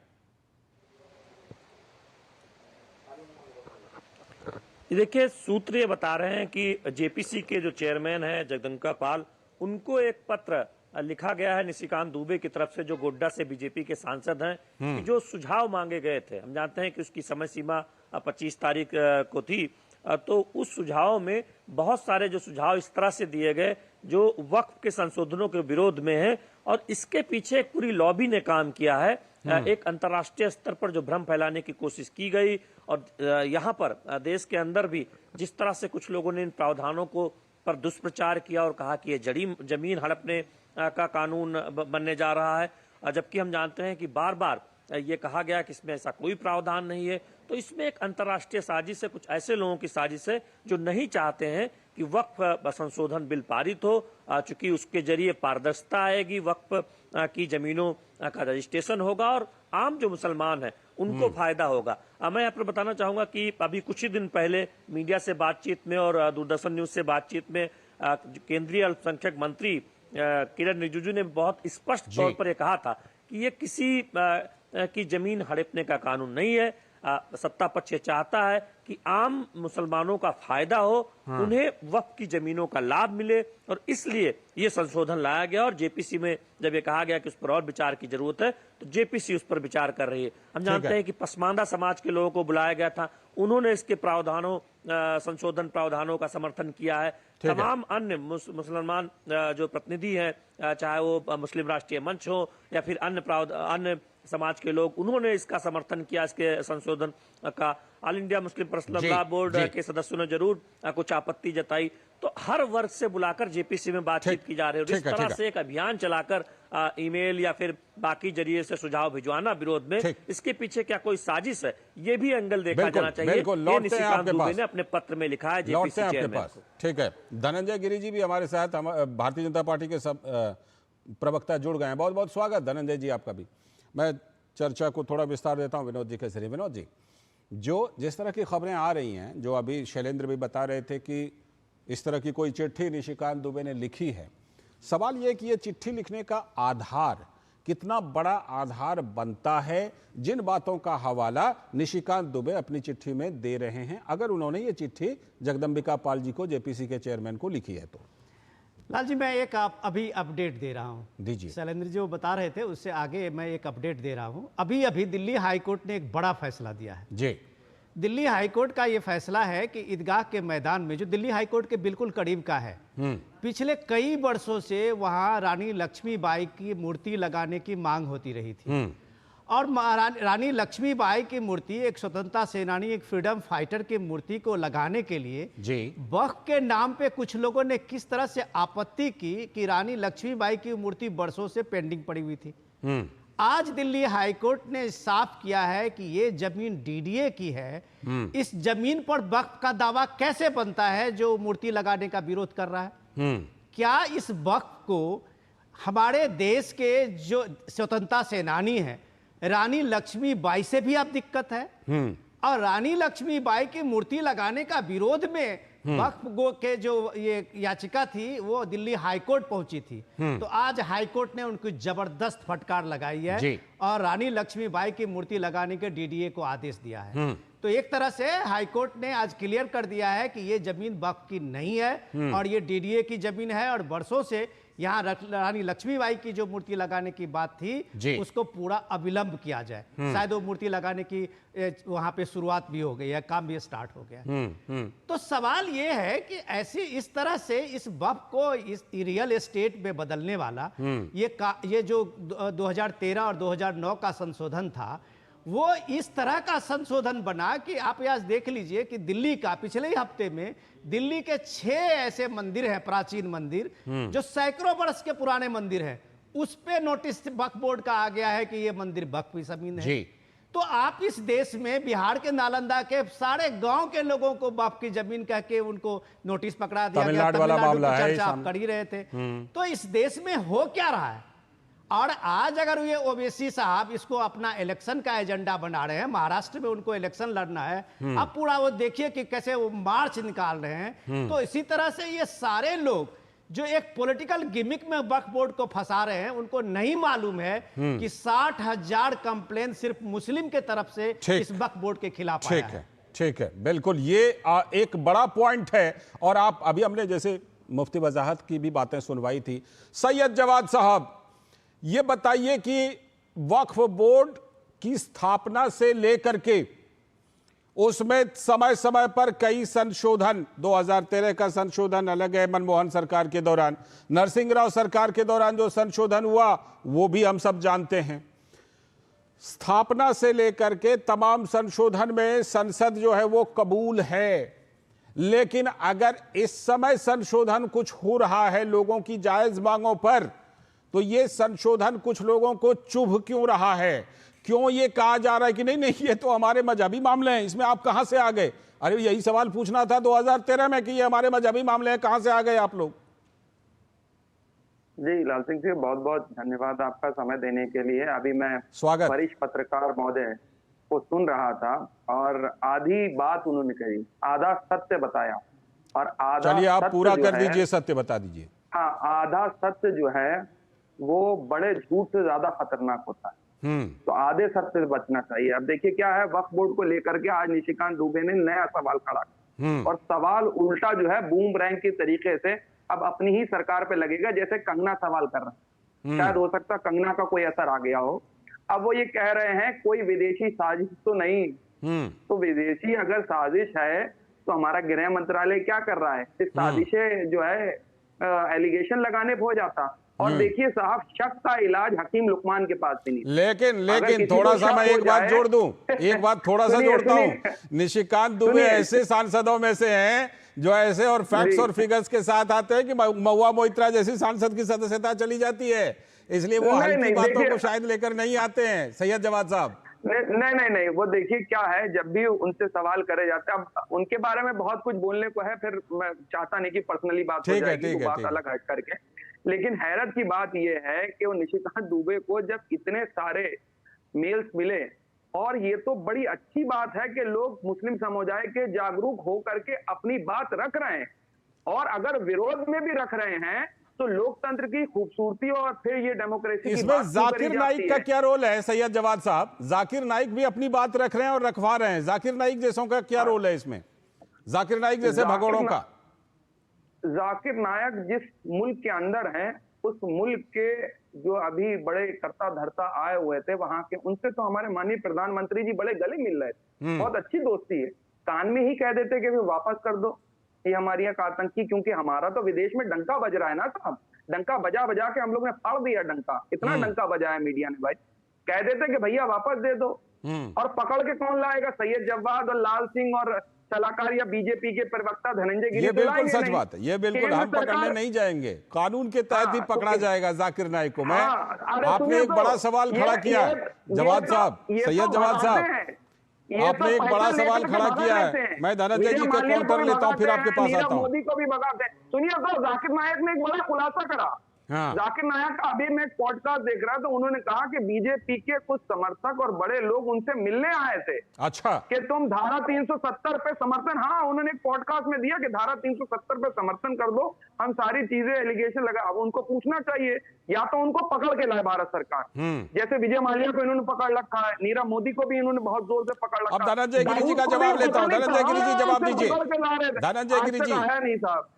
देखिए, सूत्र ये बता रहे हैं कि जेपीसी के जो चेयरमैन हैं जगदम्बिका पाल, उनको एक पत्र लिखा गया है निशिकांत दुबे की तरफ से, जो गोड्डा से बीजेपी के सांसद हैं, कि जो सुझाव मांगे गए थे। हम जानते हैं कि उसकी समय सीमा 25 तारीख को थी। तो उस सुझाव में बहुत सारे जो सुझाव इस तरह से दिए गए जो वक्फ के संशोधनों के विरोध में है, और इसके पीछे एक पूरी लॉबी ने काम किया है। एक अंतर्राष्ट्रीय स्तर पर जो भ्रम फैलाने की कोशिश की गई, और यहाँ पर देश के अंदर भी जिस तरह से कुछ लोगों ने इन प्रावधानों को पर दुष्प्रचार किया और कहा कि ये जमीन हड़पने का कानून बनने जा रहा है, जबकि हम जानते हैं कि बार बार ये कहा गया कि इसमें ऐसा कोई प्रावधान नहीं है। तो इसमें एक अंतर्राष्ट्रीय साजिश है, कुछ ऐसे लोगों की साजिश है जो नहीं चाहते हैं कि वक्फ संशोधन बिल पारित हो, चूंकि उसके जरिए पारदर्शिता आएगी, वक्फ की जमीनों का रजिस्ट्रेशन होगा और आम जो मुसलमान हैं उनको फायदा होगा। मैं यहाँ पर बताना चाहूंगा कि अभी कुछ ही दिन पहले मीडिया से बातचीत में और दूरदर्शन न्यूज से बातचीत में केंद्रीय अल्पसंख्यक मंत्री किरण रिजिजू ने बहुत स्पष्ट तौर पर यह कहा था कि ये किसी की जमीन हड़पने का कानून नहीं है। सत्ता पक्ष ये चाहता है कि आम मुसलमानों का फायदा हो, उन्हें वक्फ की जमीनों का लाभ मिले, और इसलिए ये संशोधन लाया गया। और जेपीसी में जब ये कहा गया कि उस पर और विचार की जरूरत है, तो जेपीसी उस पर विचार कर रही है। हम जानते हैं कि पसमानदा समाज के लोगों को बुलाया गया था, उन्होंने इसके प्रावधानों, संशोधन प्रावधानों का समर्थन किया है। तमाम अन्य मुसलमान जो प्रतिनिधि हैं, चाहे वो मुस्लिम राष्ट्रीय मंच हो या फिर अन्य समाज के लोग, उन्होंने इसका समर्थन किया, इसके संशोधन का। All India Muslim personal law board के सदस्यों ने जरूर कुछ आपत्ति जताई। तो हर वर्ग से बुलाकर जेपीसी में बातचीत की जा रही है। इस तरह से एक अभियान चलाकर ईमेल या फिर बाकी जरिए से सुझाव भिजवाना विरोध में, इसके पीछे क्या कोई साजिश है, ये भी एंगल देखा जाना चाहिए। ये निशिकांत दुबे ने अपने पत्र में लिखा है जेपीसी चेयरमैन को। ठीक है, धनंजय गिरी जी भी हमारे साथ, भारतीय जनता पार्टी के सब प्रवक्ता जुड़ गए हैं। बहुत बहुत स्वागत धनंजय जी आपका भी। मैं चर्चा को थोड़ा विस्तार देता हूं विनोद जी के जरिए। विनोद जी, जिस तरह की खबरें आ रही हैं, जो अभी शैलेंद्र भी बता रहे थे कि इस तरह की कोई चिट्ठी निशिकांत दुबे ने लिखी है, सवाल यह कि ये चिट्ठी लिखने का आधार कितना बड़ा आधार बनता है, जिन बातों का हवाला निशिकांत दुबे अपनी चिट्ठी में दे रहे हैं, अगर उन्होंने ये चिट्ठी जगदम्बिका पाल जी को, जेपीसी के चेयरमैन को लिखी है तो। लाल जी, मैं एक अभी अपडेट दे रहा हूँ। दीजिए। शैलेंद्र जो बता रहे थे उससे आगे मैं एक अपडेट दे रहा हूँ। अभी दिल्ली हाईकोर्ट ने एक बड़ा फैसला दिया है जी। दिल्ली हाईकोर्ट का ये फैसला है कि ईदगाह के मैदान में, जो दिल्ली हाईकोर्ट के बिल्कुल करीब का है, पिछले कई वर्षों से वहाँ रानी लक्ष्मीबाई की मूर्ति लगाने की मांग होती रही थी। और रानी लक्ष्मीबाई की मूर्ति, एक स्वतंत्रता सेनानी, एक फ्रीडम फाइटर की मूर्ति को लगाने के लिए वक्फ के नाम पे कुछ लोगों ने किस तरह से आपत्ति की कि रानी लक्ष्मीबाई की मूर्ति वर्षों से पेंडिंग पड़ी हुई थी। आज दिल्ली हाईकोर्ट ने साफ किया है कि ये जमीन डीडीए की है। इस जमीन पर वक्फ का दावा कैसे बनता है जो मूर्ति लगाने का विरोध कर रहा है? क्या इस वक्फ को हमारे देश के जो स्वतंत्रता सेनानी है रानी लक्ष्मीबाई से भी अब दिक्कत है? और रानी लक्ष्मीबाई की मूर्ति लगाने का विरोध में वक्फ के जो ये याचिका थी वो दिल्ली हाईकोर्ट पहुंची थी। तो आज हाईकोर्ट ने उनको जबरदस्त फटकार लगाई है और रानी लक्ष्मीबाई की मूर्ति लगाने के डीडीए को आदेश दिया है। तो एक तरह से हाईकोर्ट ने आज क्लियर कर दिया है कि ये जमीन वक्फ की नहीं है और ये डीडीए की जमीन है, और वर्षों से यहाँ रानी लक्ष्मीबाई की जो मूर्ति लगाने की बात थी उसको पूरा अविलंब किया जाए। शायद वो मूर्ति लगाने की वहां पे शुरुआत भी हो गई है, काम भी स्टार्ट हो गया। तो सवाल ये है कि ऐसी इस तरह से इस वक्फ को इस रियल एस्टेट में बदलने वाला ये जो 2013 और 2009 का संशोधन था, वो इस तरह का संशोधन बना कि आप यहाँ देख लीजिए कि दिल्ली का पिछले ही हफ्ते में दिल्ली के 6 ऐसे मंदिर हैं, प्राचीन मंदिर, जो सैकड़ों वर्ष के पुराने मंदिर हैं, उस पे नोटिस वक्फ बोर्ड का आ गया है कि ये मंदिर वक्फ की जमीन है। तो आप इस देश में बिहार के नालंदा के सारे गांव के लोगों को वक्फ की जमीन कह के उनको नोटिस पकड़ा दिया गया। तमिलनाडु की चर्चा आप कर ही रहे थे। तो इस देश में हो क्या रहा है? और आज अगर ये ओवैसी साहब इसको अपना इलेक्शन का एजेंडा बना रहे हैं, महाराष्ट्र में उनको इलेक्शन लड़ना है, अब पूरा वो देखिए कि कैसे वो मार्च निकाल रहे हैं। तो इसी तरह से ये सारे लोग जो एक पॉलिटिकल गिमिक में वक्फ बोर्ड को फंसा रहे हैं, उनको नहीं मालूम है कि 60,000 कंप्लेन सिर्फ मुस्लिम के तरफ से इस वक्फ बोर्ड के खिलाफ आया है। ठीक है, बिल्कुल ये एक बड़ा पॉइंट है। और आप अभी हमने जैसे मुफ्ती वजाहत की भी बातें सुनवाई थी। सैयद जवाद साहब, ये बताइए कि वक्फ बोर्ड की स्थापना से लेकर के उसमें समय समय पर कई संशोधन, 2013 का संशोधन अलग है, मनमोहन सरकार के दौरान, नरसिंह राव सरकार के दौरान जो संशोधन हुआ वो भी हम सब जानते हैं। स्थापना से लेकर के तमाम संशोधन में संसद जो है वो कबूल है, लेकिन अगर इस समय संशोधन कुछ हो रहा है लोगों की जायज मांगों पर, तो ये संशोधन कुछ लोगों को चुभ क्यों रहा है? क्यों ये कहा जा रहा है कि नहीं नहीं ये तो हमारे मजहबी मामले हैं, इसमें आप कहां से आ गए? अरे यही सवाल पूछना था 2013 में कि ये हमारे मजहबी मामले हैं, कहां से आ गए आप लोग? जी लाल सिंह जी, बहुत बहुत धन्यवाद आपका समय देने के लिए। अभी मैं स्वागत वरिष्ठ पत्रकार महोदय को सुन रहा था और आधी बात उन्होंने कही, आधा सत्य बताया और आधा, चलिए आप पूरा कर दीजिए, सत्य बता दीजिए। हाँ, आधा सत्य जो है वो बड़े झूठ से ज्यादा खतरनाक होता है। तो आधे सत्य से बचना चाहिए। अब देखिए क्या है, वक्फ बोर्ड को लेकर के आज निशिकांत दुबे ने नया सवाल खड़ा किया और सवाल उल्टा जो है बूमरैंग के तरीके से अब अपनी ही सरकार पे लगेगा, जैसे कंगना सवाल कर रहा है। शायद हो सकता कंगना का कोई असर आ गया हो। अब वो ये कह रहे हैं कोई विदेशी साजिश तो नहीं, तो विदेशी अगर साजिश है तो हमारा गृह मंत्रालय क्या कर रहा है? इस साजिशें जो है एलिगेशन लगाने हो जाता। और देखिए साहब, शक का इलाज हकीम लुकमान के पास भी नहीं। लेकिन थोड़ा सा मैं एक बात जोड़ दूं, एक बात थोड़ा सा जोड़ता हूं। निशिकांत दुबे ऐसे सांसदों में से हैं जो ऐसे और फैक्ट्स और फिगर्स के साथ आते हैं कि महुआ मोइत्रा जैसी सांसद की सदस्यता चली जाती है, इसलिए वो हल्की बातों को शायद लेकर नहीं आते हैं। सैयद जवाद साहब, नहीं, वो देखिए क्या है, जब भी उनसे सवाल करे जाते हैं, अब उनके बारे में बहुत कुछ बोलने को है, फिर मैं चाहता नहीं कि पर्सनली बात हो जाएगी, वो बात अलग हट करके। लेकिन हैरत की बात यह है कि वो निशिकांत दुबे को जब इतने सारे मेल्स मिले, और ये तो बड़ी अच्छी बात है कि लोग मुस्लिम समुदाय के जागरूक हो करके अपनी बात रख रहे हैं, और अगर विरोध में भी रख रहे हैं तो लोकतंत्र की खूबसूरती और फिर ये डेमोक्रेसी इसमें जाकिर नाइक का क्या रोल है? सैयद जवाद साहब, जाकिर नाइक भी अपनी बात रख रहे हैं और रखवा रहे हैं, जाकिर नाइक जैसों का क्या रोल है इसमें? जाकिर नाइक जैसे भगोड़ों का? जाकिर नायक जिस मुल्क के अंदर हैं, उस मुल्क के जो अभी बड़े करता धरता आए हुए थे वहां के, उनसे तो हमारे माननीय प्रधानमंत्री जी बड़े गले मिल रहे थे, बहुत अच्छी दोस्ती है। कान में ही कह देते कि वापस कर दो ये हमारी यहाँ का आतंकी, क्योंकि हमारा तो विदेश में डंका बज रहा है ना साहब, डंका बजा बजा के हम लोग ने फाड़ दिया डंका, इतना डंका बजाया मीडिया ने भाई। कह देते कि भैया वापस दे दो, और पकड़ के कौन लाएगा? सैयद जवाद और लाल सिंह और सलाहकार या बीजेपी के प्रवक्ता धनंजय गिरी। ये बिल्कुल सच बात है, ये बिल्कुल हम पकड़ने नहीं जाएंगे, कानून के तहत ही पकड़ा जाएगा जाकिर नाइक को। मैं आपने एक बड़ा सवाल खड़ा किया है जवाद साहब, सैयद जवाद साहब, आपने एक बड़ा सवाल खड़ा किया है। मैं धनंजय जी के काउंटर लेता हूं, फिर आपके पास आता हूं। मोदी को भी भगाते हैं। सुनिए तो जाकिर नायक ने एक बड़ा खुलासा करा। जाकिर नायक का अभी मैं एक पॉडकास्ट देख रहा था, उन्होंने कहा कि बीजेपी के कुछ समर्थक और बड़े लोग उनसे मिलने आए थे। अच्छा, कि तुम धारा 370 पे समर्थन, हाँ उन्होंने एक पॉडकास्ट में दिया कि धारा 370 पे समर्थन कर दो, हम सारी चीजें एलिगेशन लगा। अब उनको पूछना चाहिए, या तो उनको पकड़ के लाए भारत सरकार, जैसे विजय माल्या को इन्होंने पकड़ रखा है, नीरव मोदी को भी इन्होंने बहुत जोर से पकड़ रखा है। अब धनंजय गिरी जी का जवाब लेता हूँ, धनंजय गिरी जी जवाब दीजिए। धनंजय गिरी जी,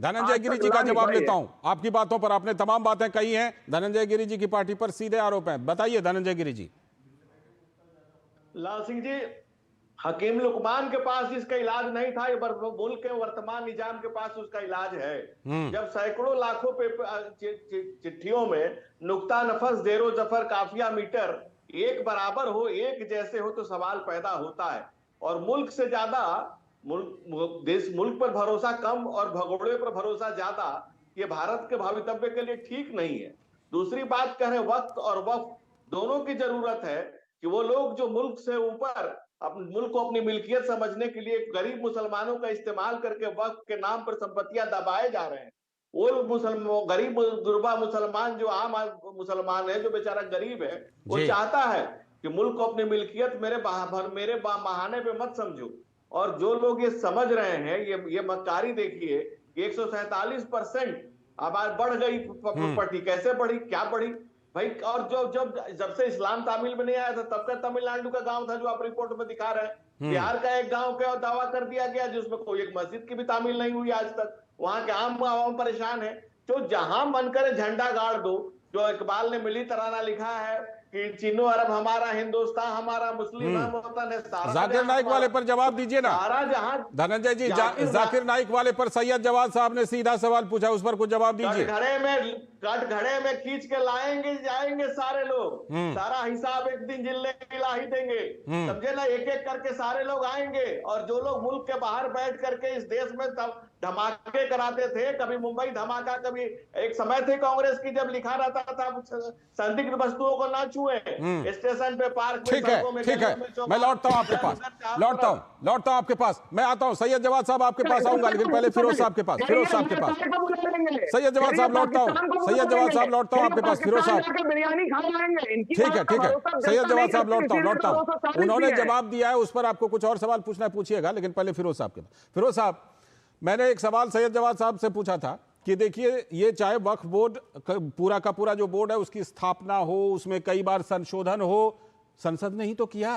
धनंजय गिरी जी का जवाब लेता हूँ। आपकी बातों पर आपने तमाम बातें कही हैं, धनंजय गिरी जी की पार्टी पर सीधे आरोप हैं, बताइए धनंजय गिरी जी। लाल सिंह जी, हकीम लुकमान के पास इसका इलाज नहीं था, ये मुल्क के वर्तमान निजाम के पास उसका इलाज है। जब सैकड़ों लाखों चिट्ठियों में नुक्ता नफस देरो जफर काफिया मीटर एक बराबर हो, एक जैसे हो, तो सवाल पैदा होता है। और मुल्क से ज्यादा मुल्क पर भरोसा कम और भगोड़े पर भरोसा ज्यादा, ये भारत के भवितव्य के लिए ठीक नहीं है। दूसरी बात कह रहे वक्त और वक्फ दोनों की जरूरत है कि वो लोग जो मुल्क से ऊपर मुल्क को अपनी मिल्कियत समझने के लिए गरीब मुसलमानों का इस्तेमाल करके वक्फ के नाम पर संपत्तियां दबाए जा रहे हैं, वो गरीब गुरबा मुसलमान जो आम मुसलमान है, जो बेचारा गरीब है, वो चाहता है कि मुल्क को अपनी मिल्कियत मेरे बहाने पे मत समझो। और जो लोग ये समझ रहे हैं, ये मक्कारी देखिए, 147% आबादी बढ़ गई प्रॉपर्टी, कैसे बढ़ी, क्या बढ़ी भाई? और जब से इस्लाम तामिल में नहीं आया था तब का तमिलनाडु का गांव था जो आप रिपोर्ट में दिखा रहे हैं, बिहार का एक गांव का दावा कर दिया गया जिसमें कोई एक मस्जिद की भी तामील नहीं हुई आज तक। वहां के आम परेशान है। तो जहां मन करे झंडा गाड़ दो, जो इकबाल ने मिली तराना लिखा है कि चीनो अरब हमारा, हिंदुस्तान हमारा, मुस्लिम वतन है सारा। जाकिर नाइक वाले पर जवाब दीजिए ना धनंजय जी। जाकिर नाइक वाले पर सैयद जवाद साहब ने सीधा सवाल पूछा, उस पर कुछ जवाब दीजिए। कटघरे में खींच के लाएंगे जाएंगे सारे लोग, सारा हिसाब एक दिन जिले ला ही देंगे, समझे ना? एक एक करके सारे लोग आएंगे। और जो लोग मुल्क के बाहर बैठ करके इस देश में धमाके कराते थे, कभी मुंबई धमाका, कभी एक समय थे कांग्रेस की जब लिखा रहता था संदिग्ध वस्तुओं को ना छुए, स्टेशन पे पार्क में, ठीक है, मैं लौटता हूँ आपके पास, लौटता हूँ आपके पास, मैं आता हूँ। सैयद जवाद साहब आपके पास आऊंगा, लेकिन पहले फिरोज साहब के पास, फिरोज साहब के पास। सैयद जवाद साहब लौटता हूँ, सैयद जवाद साहब लौटता हूँ आपके पास, फिरोज साहब। ठीक है, सैयद जवाद साहब लौटता हूँ। उन्होंने जवाब दिया है, उस पर आपको कुछ और सवाल पूछना पूछिएगा, लेकिन पहले फिरोज साहब के पास। फिरोज साहब, मैंने एक सवाल सैयद जवाद साहब से पूछा था कि देखिए, ये चाहे वक्फ बोर्ड पूरा का पूरा जो बोर्ड है उसकी स्थापना हो, उसमें कई बार संशोधन हो, संसद ने ही तो किया।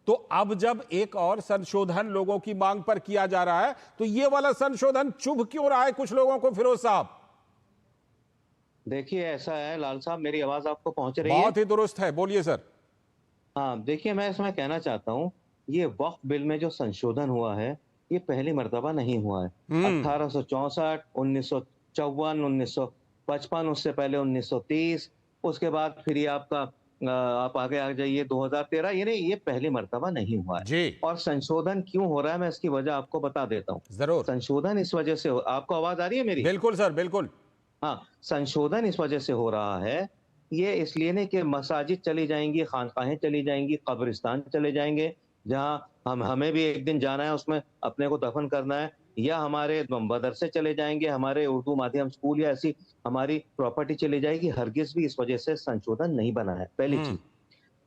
तो अब जब एक और संशोधन लोगों की मांग पर किया जा रहा है तो ये वाला संशोधन चुभ क्यों रहा है कुछ लोगों को? फिरोज साहब देखिए, ऐसा है लाल साहब, मेरी आवाज आपको पहुंच रही है? बहुत ही दुरुस्त है, बोलिए सर। हाँ, देखिए, मैं इसमें कहना चाहता हूँ, ये वक्फ बिल में जो संशोधन हुआ है ये पहली मर्तबा नहीं हुआ है। 1864, 1954, 1955, उससे पहले 1930, उसके बाद फिर ये आपका आप आगे आ जाइए 2013, ये पहली मर्तबा नहीं हुआ है। और संशोधन क्यों हो रहा है, मैं इसकी वजह आपको बता देता हूँ। जरूर। संशोधन इस वजह से आपको आवाज आ रही है मेरी? बिल्कुल सर, बिल्कुल। हाँ, संशोधन इस वजह से हो रहा है, ये इसलिए नहीं कि मसाजिद चली जाएंगी, खानकाहें चली जाएंगी, कब्रिस्तान चले जाएंगे, जहां हमें भी एक दिन जाना है, उसमें अपने को दफन करना है, या हमारे मदरसे चले जाएंगे, हमारे उर्दू माध्यम स्कूल या ऐसी हमारी प्रॉपर्टी चली जाएगी। हरगिज भी इस वजह से संशोधन नहीं बना है। पहली चीज,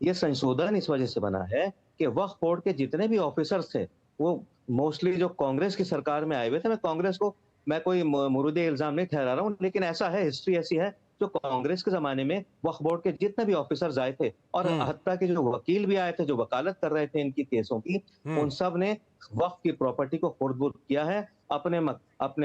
ये संशोधन इस वजह से बना है कि वक्फ बोर्ड के जितने भी ऑफिसर्स थे वो मोस्टली जो कांग्रेस की सरकार में आए हुए थे, मैं कांग्रेस को कोई मुरुदे इल्जाम नहीं ठहरा रहा हूँ, लेकिन ऐसा है, हिस्ट्री ऐसी है, जो कांग्रेस के जमाने में वक्फ बोर्ड के जितने भी ऑफिसर्स आए थे और हत्ता के जो वकील भी आए थे जो वकालत कर रहे थे इनकी केसों की, उन सब ने वक्फ की प्रॉपर्टी को खुर्द-बुर्द किया है, अपने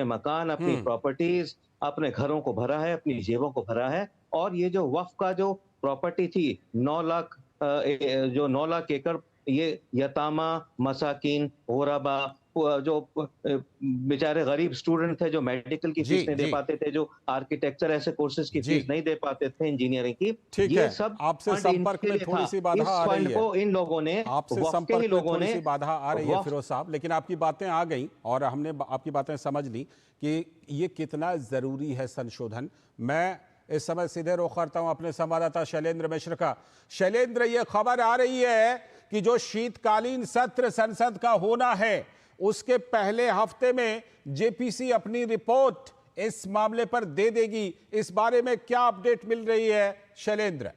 मकान, अपनी प्रॉपर्टीज, अपने घरों को भरा है, अपनी जेबों को भरा है। और ये जो वक्फ का जो प्रॉपर्टी थी 9 लाख एकड़, ये यतामा, मसाकिन, गोरबा, जो बेचारे गरीब स्टूडेंट थे जो मेडिकल की फीस नहीं दे पाते थे, जो आर्किटेक्चर ऐसे कोर्सेज की फीस नहीं दे पाते थे, इंजीनियरिंग की, ये सब आपसे संपर्क में थोड़ी सी बाधा आ रही है। इन लोगों ने, आपसे संपर्क में थोड़ी सी बाधा आ रही है फिरोज साहब, लेकिन आपकी बातें आ गई और हमने आपकी बातें समझ ली कि ये कितना जरूरी है संशोधन। मैं इस समय सीधे रुख करता हूं अपने संवाददाता शैलेंद्र मिश्र का। शैलेंद्र, ये खबर आ रही है कि जो शीतकालीन सत्र संसद का होना है उसके पहले हफ्ते में जेपीसी अपनी रिपोर्ट इस मामले पर दे देगी। इस बारे में क्या अपडेट मिल रही है शैलेंद्र?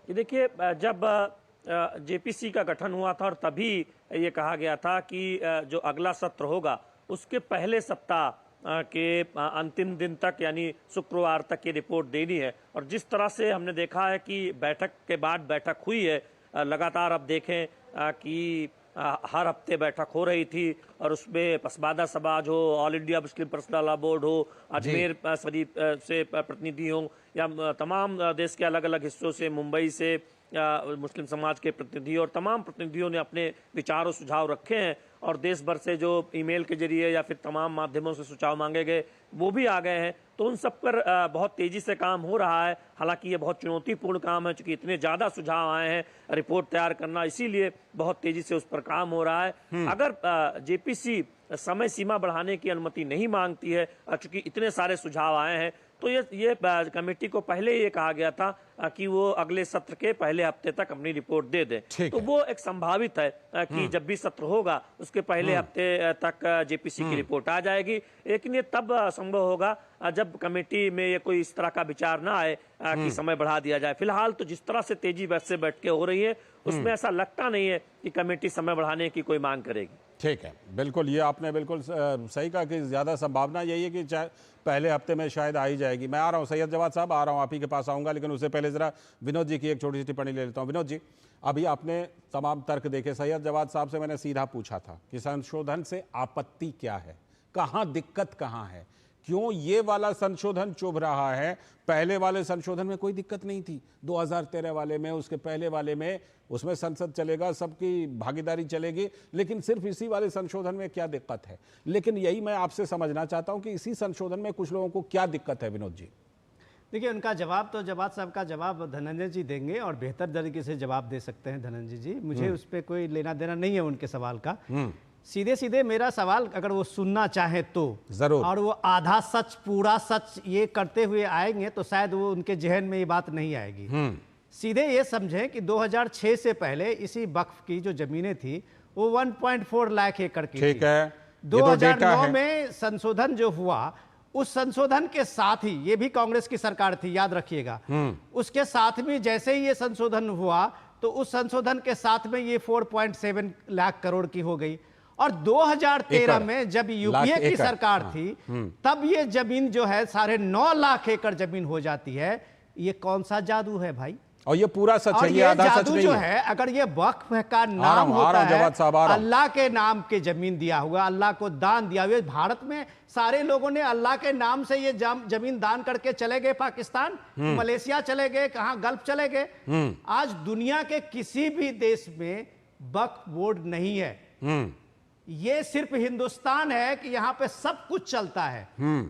ये देखिए, जब जेपीसी का गठन हुआ था और तभी ये कहा गया था कि जो अगला सत्र होगा उसके पहले सप्ताह के अंतिम दिन तक यानी शुक्रवार तक ये रिपोर्ट देनी है। और जिस तरह से हमने देखा है कि बैठक के बाद बैठक हुई है, लगातार अब देखें कि हर हफ्ते बैठक हो रही थी और उसमें पसमानदा समाज हो, all India Muslim personal law board हो, अजमेर शरीफ से प्रतिनिधि हों या तमाम देश के अलग अलग हिस्सों से, मुंबई से मुस्लिम समाज के प्रतिनिधि और तमाम प्रतिनिधियों ने अपने विचार और सुझाव रखे हैं। और देश भर से जो ईमेल के जरिए या फिर तमाम माध्यमों से सुझाव मांगे गए वो भी आ गए हैं। तो उन सब पर बहुत तेजी से काम हो रहा है। हालांकि ये बहुत चुनौतीपूर्ण काम है, क्योंकि इतने ज़्यादा सुझाव आए हैं रिपोर्ट तैयार करना, इसीलिए बहुत तेजी से उस पर काम हो रहा है। अगर जेपीसी समय सीमा बढ़ाने की अनुमति नहीं मांगती है, चूंकि इतने सारे सुझाव आए हैं, तो ये कमेटी को पहले ये कहा गया था कि वो अगले सत्र के पहले हफ्ते तक अपनी रिपोर्ट दे दें। तो वो एक संभावित है कि जब भी सत्र होगा उसके पहले हफ्ते तक जेपीसी की रिपोर्ट आ जाएगी। लेकिन ये तब संभव होगा जब कमेटी में ये कोई इस तरह का विचार ना आए कि समय बढ़ा दिया जाए। फिलहाल तो जिस तरह से तेजी से बैठ के हो रही है उसमें ऐसा लगता नहीं है कि कमेटी समय बढ़ाने की कोई मांग करेगी। ठीक है, बिल्कुल, ये आपने बिल्कुल सही कहा कि ज़्यादा संभावना यही है कि चाहे पहले हफ्ते में शायद आ ही जाएगी। मैं आ रहा हूँ सैयद जवाद साहब, आ रहा हूँ, आप ही के पास आऊँगा, लेकिन उससे पहले ज़रा विनोद जी की एक छोटी सी टिप्पणी ले लेता हूँ। विनोद जी, अभी आपने तमाम तर्क देखे, सैयद जवाद साहब से मैंने सीधा पूछा था कि संशोधन से आपत्ति क्या है, कहाँ दिक्कत कहाँ है, क्यों ये वाला संशोधन चुभ रहा है? पहले वाले संशोधन में कोई दिक्कत नहीं थी, 2013 वाले में, उसके पहले वाले में, उसमें संसद चलेगा, सबकी भागीदारी चलेगी, लेकिन सिर्फ इसी वाले संशोधन में क्या दिक्कत है? लेकिन यही मैं आपसे समझना चाहता हूं कि इसी संशोधन में कुछ लोगों को क्या दिक्कत है। विनोद जी, देखिए, उनका जवाब तो जवाब साहब का जवाब धनंजय जी देंगे और बेहतर तरीके से जवाब दे सकते हैं धनंजय जी। मुझे उस पर कोई लेना देना नहीं है उनके सवाल का। सीधे सीधे मेरा सवाल अगर वो सुनना चाहे तो जरूर, और वो आधा सच पूरा सच ये करते हुए आएंगे तो शायद वो उनके जहन में ये बात नहीं आएगी। सीधे ये समझें कि 2006 से पहले इसी वक्फ की जो जमीनें थी वो 1.4 लाख एकड़ की थी। 2009 में संशोधन जो हुआ, उस संशोधन के साथ ही, ये भी कांग्रेस की सरकार थी याद रखिएगा, उसके साथ में जैसे ही ये संशोधन हुआ तो उस संशोधन के साथ में ये 4.7 लाख करोड़ की हो गई। और 2013 में जब यूपीए की सरकार हाँ। थी तब ये जमीन जो है 9.5 लाख एकड़ जमीन हो जाती है। ये कौन सा जादू है भाई? और ये पूरा सच है, ये आधा सच नहीं जो है। अगर ये वक्फ का नाम होता है, अल्लाह के नाम के जमीन दिया हुआ, अल्लाह को दान दिया हुआ, भारत में सारे लोगों ने अल्लाह के नाम से ये जमीन दान करके चले गए पाकिस्तान, मलेशिया चले गए, कहां गल्फ चले गए। आज दुनिया के किसी भी देश में वक्फ बोर्ड नहीं है। ये सिर्फ हिंदुस्तान है कि यहां पे सब कुछ चलता है।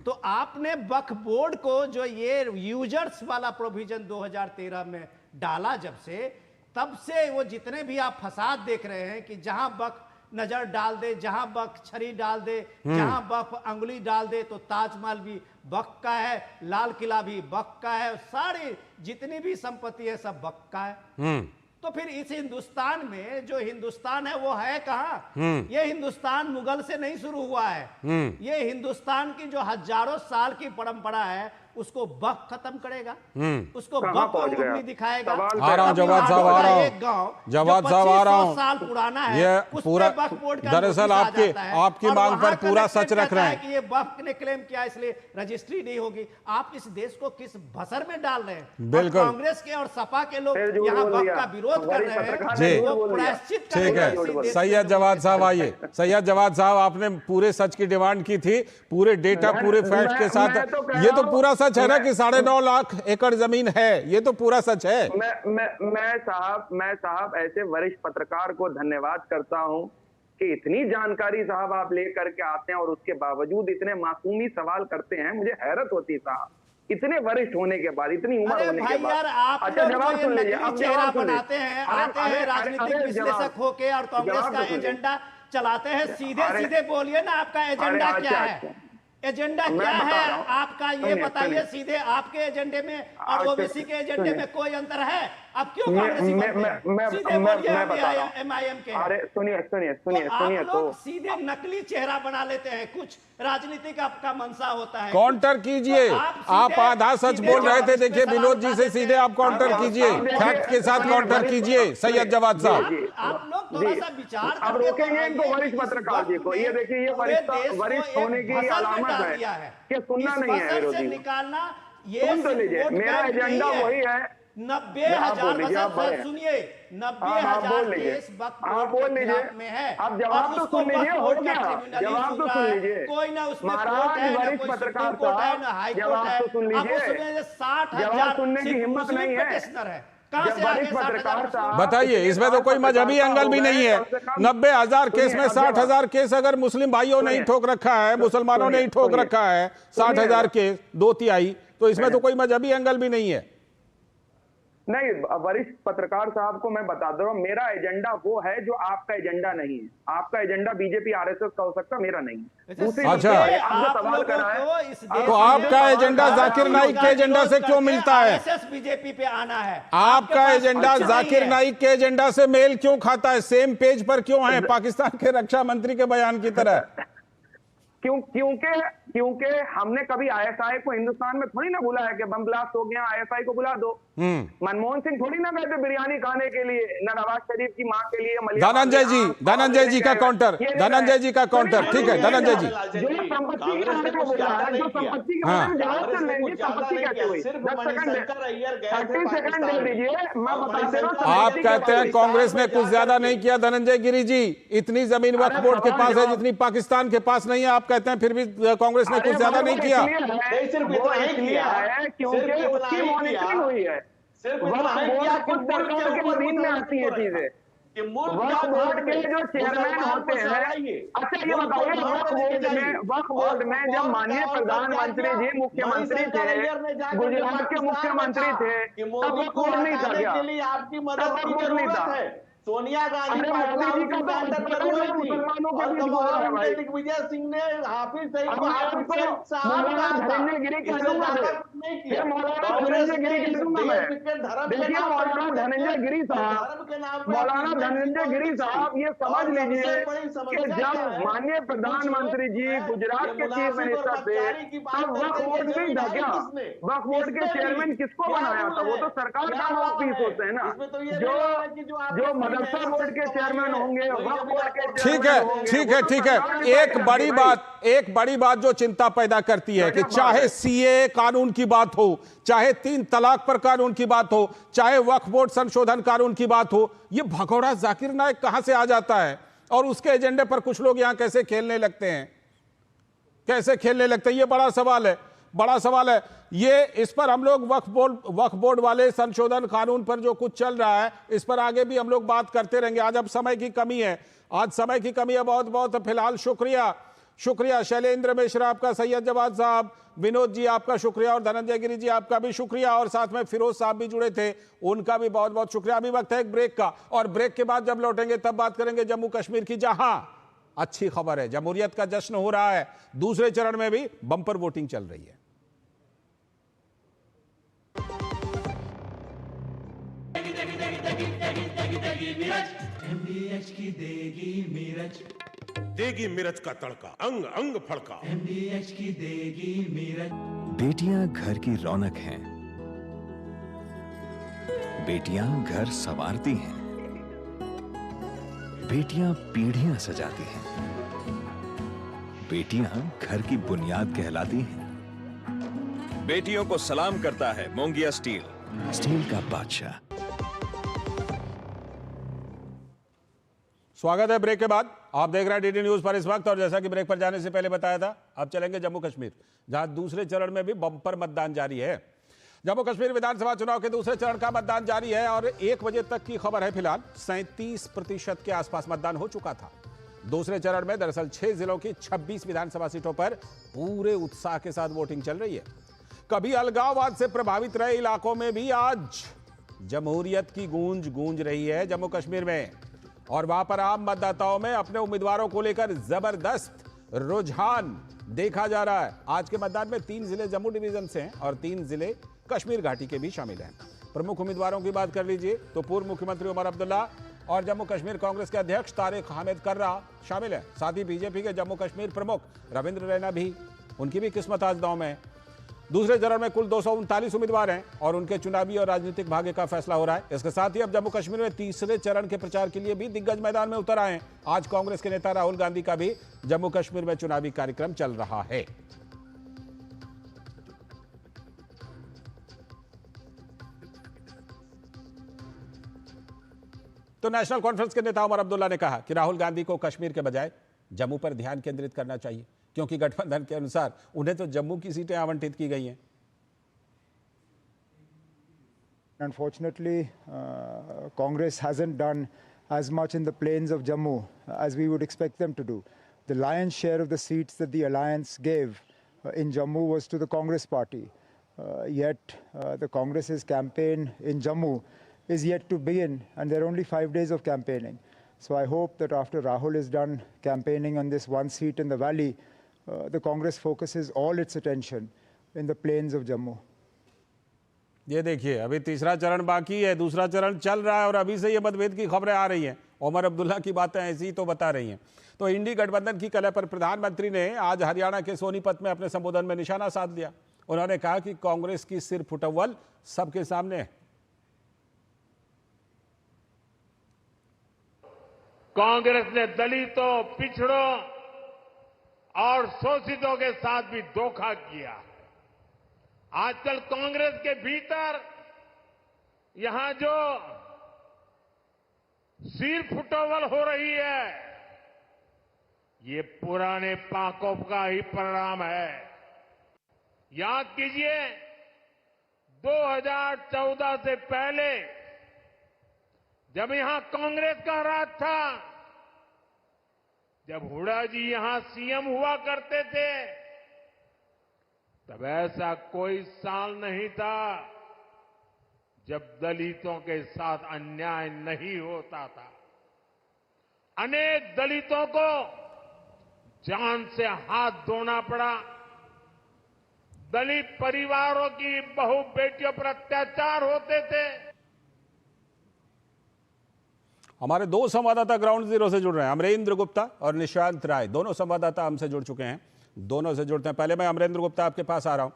तो आपने वक्फ बोर्ड को जो ये यूजर्स वाला प्रोविजन 2013 में डाला, तब से वो जितने भी आप फसाद देख रहे हैं कि जहां वक्फ नजर डाल दे, जहां वक्फ छड़ी डाल दे, जहां वक्फ अंगुली डाल दे, तो ताजमहल भी वक्फ का है, लाल किला भी वक्फ का है, सारी जितनी भी संपत्ति है सब वक्फ का है। तो फिर इस हिंदुस्तान में जो हिंदुस्तान है वो है कहां? ये हिंदुस्तान मुगल से नहीं शुरू हुआ है। ये हिंदुस्तान की जो हजारों साल की परंपरा है उसको वक्त खत्म करेगा, उसको वक्त को उंगली दिखाएगा। आ रहा हूं जवाद साहब, आ रहा हूं जवाद साहब, आ रहा हूं। साल पुराना है, ये पूरा दरअसल आपकी मांग पर पूरा सच रख रहे हैं कि ये वक्त ने क्लेम किया इसलिए रजिस्ट्री नहीं होगी। आप इस देश को किस भसर में डाल रहे हैं? बिल्कुल, कांग्रेस के और सपा के लोग यहाँ वक्त का विरोध कर रहे हैं जी। ठीक है, सैयद जवाद साहब आइए। सैयद जवाद साहब, आपने पूरे सच की डिमांड की थी, पूरे डेटा पूरे फैक्ट के साथ। ये तो पूरा सच है ना कि 9.5 लाख एकड़ जमीन है, ये तो पूरा सच है। मैं साहब ऐसे वरिष्ठ पत्रकार को धन्यवाद करता हूं कि इतनी जानकारी साहब आप लेकर के आते हैं और उसके बावजूद इतने मासूमी सवाल करते हैं। मुझे हैरत होती है साहब, इतने वरिष्ठ होने के बाद, इतनी उम्र होने के बाद। अच्छा, जवाब सुन लीजिए। अब चेहरा बनाते हैं, आते हैं राजनीतिक विश्लेषक होके और कांग्रेस का एजेंडा चलाते हैं। सीधे सीधे बोलिए ना, आपका एजेंडा क्या है? एजेंडा क्या है आपका, ये बताइए सीधे। आपके एजेंडे में और ओबीसी के एजेंडे में कोई अंतर है? अब क्यों कांग्रेसी सीधे बोलिए एमआईएम के? अरे सुनिए तो सीधे नकली चेहरा बना लेते हैं। कुछ राजनीतिक आपका मनसा होता है। काउंटर कीजिए, आप आधा सच बोल रहे थे। देखिए विनोद जी से सीधे आप काउंटर कीजिए, फैक्ट के साथ काउंटर कीजिए सैयद जवाद साहब। आप लोग थोड़ा सा विचार अब रोकेंगे इनको वरिष्ठ पत्रकार जी को। ये देखिए, ये वरिष्ठ होने की अलामत है कि सुनना नहीं है विरोधी निकालना। ये सुन तो लीजिए, मेरा एजेंडा वही है। 90,000 सुनिए, 90,000 केस आप बोल लीजिए। आप जवाब तो सुन लीजिए, हो गया जवाब तो सुन लीजिए। कोई ना उसमें महाराज वरिष्ठ पत्रकार साहब, जवाब तो सुन लीजिए। 60,000 सुनने की हिम्मत नहीं है। वरिष्ठ पत्रकार साहब बताइए, इसमें तो कोई मजहबी एंगल भी नहीं है। 90,000 केस में 60,000 केस अगर मुस्लिम भाइयों ने ही ठोक रखा है, मुसलमानों ने ही ठोक रखा है, 60,000 केस 2/3, तो इसमें तो कोई मजहबी एंगल भी नहीं है। नहीं, वरिष्ठ पत्रकार साहब को मैं बता दे रहा हूँ, मेरा एजेंडा वो है जो आपका एजेंडा नहीं है। आपका एजेंडा बीजेपी आरएसएस का हो सकता, मेरा नहीं। अच्छा, सवाल करा है तो आपका एजेंडा जाकिर नाइक के एजेंडा से क्यों मिलता है? बीजेपी पे आना है। आपका एजेंडा जाकिर नाइक के एजेंडा से मेल क्यों खाता है? सेम पेज पर क्यों है, पाकिस्तान के रक्षा मंत्री के बयान की तरह? क्योंकि हमने कभी आईएसआई को हिंदुस्तान में थोड़ी ना बुला है कि बम ब्लास्ट हो गया, आईएसआई को बुला दो। मनमोहन सिंह थोड़ी ना गए थे बिरयानी खाने के लिए, न नवाज शरीफ की मां के लिए। धनंजय जी का काउंटर, धनंजय जी का काउंटर। ठीक है धनंजय जी, जो संपत्ति के बारे में बोला है, जो संपत्ति के बारे में जवाब तो लेंगे, संपत्ति कैसे हुई? 30 सेकंड दे दीजिए, मैं बताते रहा। आप कहते हैं कांग्रेस ने कुछ ज्यादा नहीं किया। धनंजय गिरी जी, इतनी जमीन वक्फ बोर्ड के पास है जितनी पाकिस्तान के पास नहीं है। आप कहते हैं फिर भी कांग्रेस ने कुछ ज्यादा नहीं किया। क्योंकि उसकी मॉनिटरिंग हुई है। नींद में आती है चीजें। वक्फ बोर्ड के जो चेयरमैन होते हैं, अच्छा ये बताइए, वक्फ बोर्ड में जब माननीय प्रधानमंत्री जी मुख्यमंत्री थे, गुजरात के मुख्यमंत्री थे, तब वक्फ बोर्ड नहीं था क्या? तब वक्फ बोर्ड नहीं था। सोनिया गांधी मोदी जी का मुसलमानों के बीच बोला है भाई। दिग्विजय सिंह ने हाफिज सईद नहीं किया। फिर मौलाना कांग्रेस धनंजय गिरी ने कह दूंगा मैं। देश के धर्म के देखिए नाम पर मौलाना धनंजय गिरी साहब, मौलाना धनंजय गिरी साहब ये समझ लीजिए कि जब माननीय प्रधानमंत्री जी गुजरात के चीफ मिनिस्टर थे तब वक्फ बोर्ड नहीं था क्या? वक्फ बोर्ड के चेयरमैन किसको बनाया था? वो तो सरकार का माउथपीस होते हैं ना। जो मदरसा बोर्ड के चेयरमैन होंगे, वक्फ बोर्ड के ठीक है। एक बड़ी बात जो चिंता पैदा करती है कि चाहे सीए कानून की बात हो, चाहे 3 तलाक पर कानून की बात हो, चाहे वक्फ बोर्ड संशोधन कानून की बात हो, ये भगोड़ा जाकिर नायक कहां से आ जाता है और उसके एजेंडे पर कुछ लोग यहां कैसे खेलने लगते हैं? ये बड़ा सवाल है। ये इस पर हम लोग वक्फ बोर्ड वाले संशोधन कानून पर जो कुछ चल रहा है इस पर आगे भी हम लोग बात करते रहेंगे। आज अब समय की कमी है, बहुत बहुत फिलहाल शुक्रिया शैलेंद्र मिश्रा आपका, सैयद जवाद साहब, विनोद जी आपका शुक्रिया और धनंजय गिरी जी आपका भी शुक्रिया और साथ में फिरोज साहब भी जुड़े थे, उनका भी बहुत बहुत शुक्रिया। अभी वक्त है एक ब्रेक का और ब्रेक के बाद जब लौटेंगे तब बात करेंगे जम्मू कश्मीर की, जहां अच्छी खबर है, जमहूरियत का जश्न हो रहा है, दूसरे चरण में भी बम्पर वोटिंग चल रही है। MDH की देगी मिर्च का तड़का, अंग अंग फड़का। MDH की देगी मिर्च। बेटियां घर की रौनक हैं, बेटियां घर संवारती हैं, बेटियां पीढ़ियां सजाती हैं, बेटियां घर की बुनियाद कहलाती हैं। बेटियों को सलाम करता है मोंगिया स्टील, स्टील का बादशाह। स्वागत है ब्रेक के बाद, आप देख रहे हैं डीडी न्यूज पर इस वक्त। और जैसा कि ब्रेक पर जाने से पहले बताया था, अब चलेंगे जम्मू कश्मीर, जहां दूसरे चरण में भी बम्पर मतदान जारी है। जम्मू कश्मीर विधानसभा चुनाव के दूसरे चरण का मतदान जारी है और 1 बजे तक की खबर है फिलहाल 37% के आसपास मतदान हो चुका था। दूसरे चरण में दरअसल 6 जिलों की 26 विधानसभा सीटों पर पूरे उत्साह के साथ वोटिंग चल रही है। कभी अलगाववाद से प्रभावित रहे इलाकों में भी आज जमहूरियत की गूंज रही है जम्मू कश्मीर में, और वहां पर आम मतदाताओं में अपने उम्मीदवारों को लेकर जबरदस्त रुझान देखा जा रहा है। आज के मतदान में 3 जिले जम्मू डिवीजन से हैं और 3 जिले कश्मीर घाटी के भी शामिल हैं। प्रमुख उम्मीदवारों की बात कर लीजिए तो पूर्व मुख्यमंत्री उमर अब्दुल्ला और जम्मू कश्मीर कांग्रेस के अध्यक्ष तारिक हामिद कर्रा शामिल हैं। साथ ही बीजेपी के जम्मू कश्मीर प्रमुख रविंद्र रैना भी, उनकी भी किस्मत आज दांव में है। दूसरे चरण में कुल 239 उम्मीदवार हैं और उनके चुनावी और राजनीतिक भाग्य का फैसला हो रहा है। इसके साथ ही अब जम्मू कश्मीर में तीसरे चरण के प्रचार के लिए भी दिग्गज मैदान में उतर आए हैं। आज कांग्रेस के नेता राहुल गांधी का भी जम्मू कश्मीर में चुनावी कार्यक्रम चल रहा है। तो नेशनल कॉन्फ्रेंस के नेता उमर अब्दुल्ला ने कहा कि राहुल गांधी को कश्मीर के बजाय जम्मू पर ध्यान केंद्रित करना चाहिए, क्योंकि गठबंधन के अनुसार उन्हें तो जम्मू की सीटें आवंटित की गई हैं। Unfortunately, Congress hasn't done as much in the plains of Jammu as we would expect them to do. The lion's share of the seats that the alliance gave in Jammu was to the Congress party. Yet the Congress's campaign in Jammu is yet to begin, and there are only 5 days of campaigning. So I hope that after Rahul is done campaigning on this one seat in the valley, the Congress focuses all its attention in the plains of Jammu. ये देखिए, अभी तीसरा चरण बाकी है, दूसरा चरण चल रहा है और अभी से ये मतभेद की खबरें आ रही हैं। उमर अब्दुल्ला की बातें ऐसी तो बता रही हैं। तो इंडी गठबंधन की कलह पर प्रधानमंत्री ने आज हरियाणा के सोनीपत में अपने संबोधन में निशाना साध लिया। उन्होंने कहा कि कांग्रेस की सिर फुटअव्वल सबके सामने है। कांग्रेस ने दलितों, पिछड़ों और शोषितों के साथ भी धोखा किया। आजकल कांग्रेस के भीतर यहां जो सिर फुटअव्वल हो रही है, ये पुराने पाकों का ही परिणाम है। याद कीजिए, 2014 से पहले जब यहां कांग्रेस का राज था, जब हुड्डा जी यहां सीएम हुआ करते थे, तब ऐसा कोई साल नहीं था जब दलितों के साथ अन्याय नहीं होता था। अनेक दलितों को जान से हाथ धोना पड़ा, दलित परिवारों की बहु बेटियों पर अत्याचार होते थे। हमारे दो संवाददाता ग्राउंड जीरो से जुड़ रहे हैं, अमरेंद्र गुप्ता और निशांत राय। दोनों संवाददाता हमसे जुड़ चुके हैं, दोनों से जुड़ते हैं। पहले मैं अमरेंद्र गुप्ता आपके पास आ रहा हूं,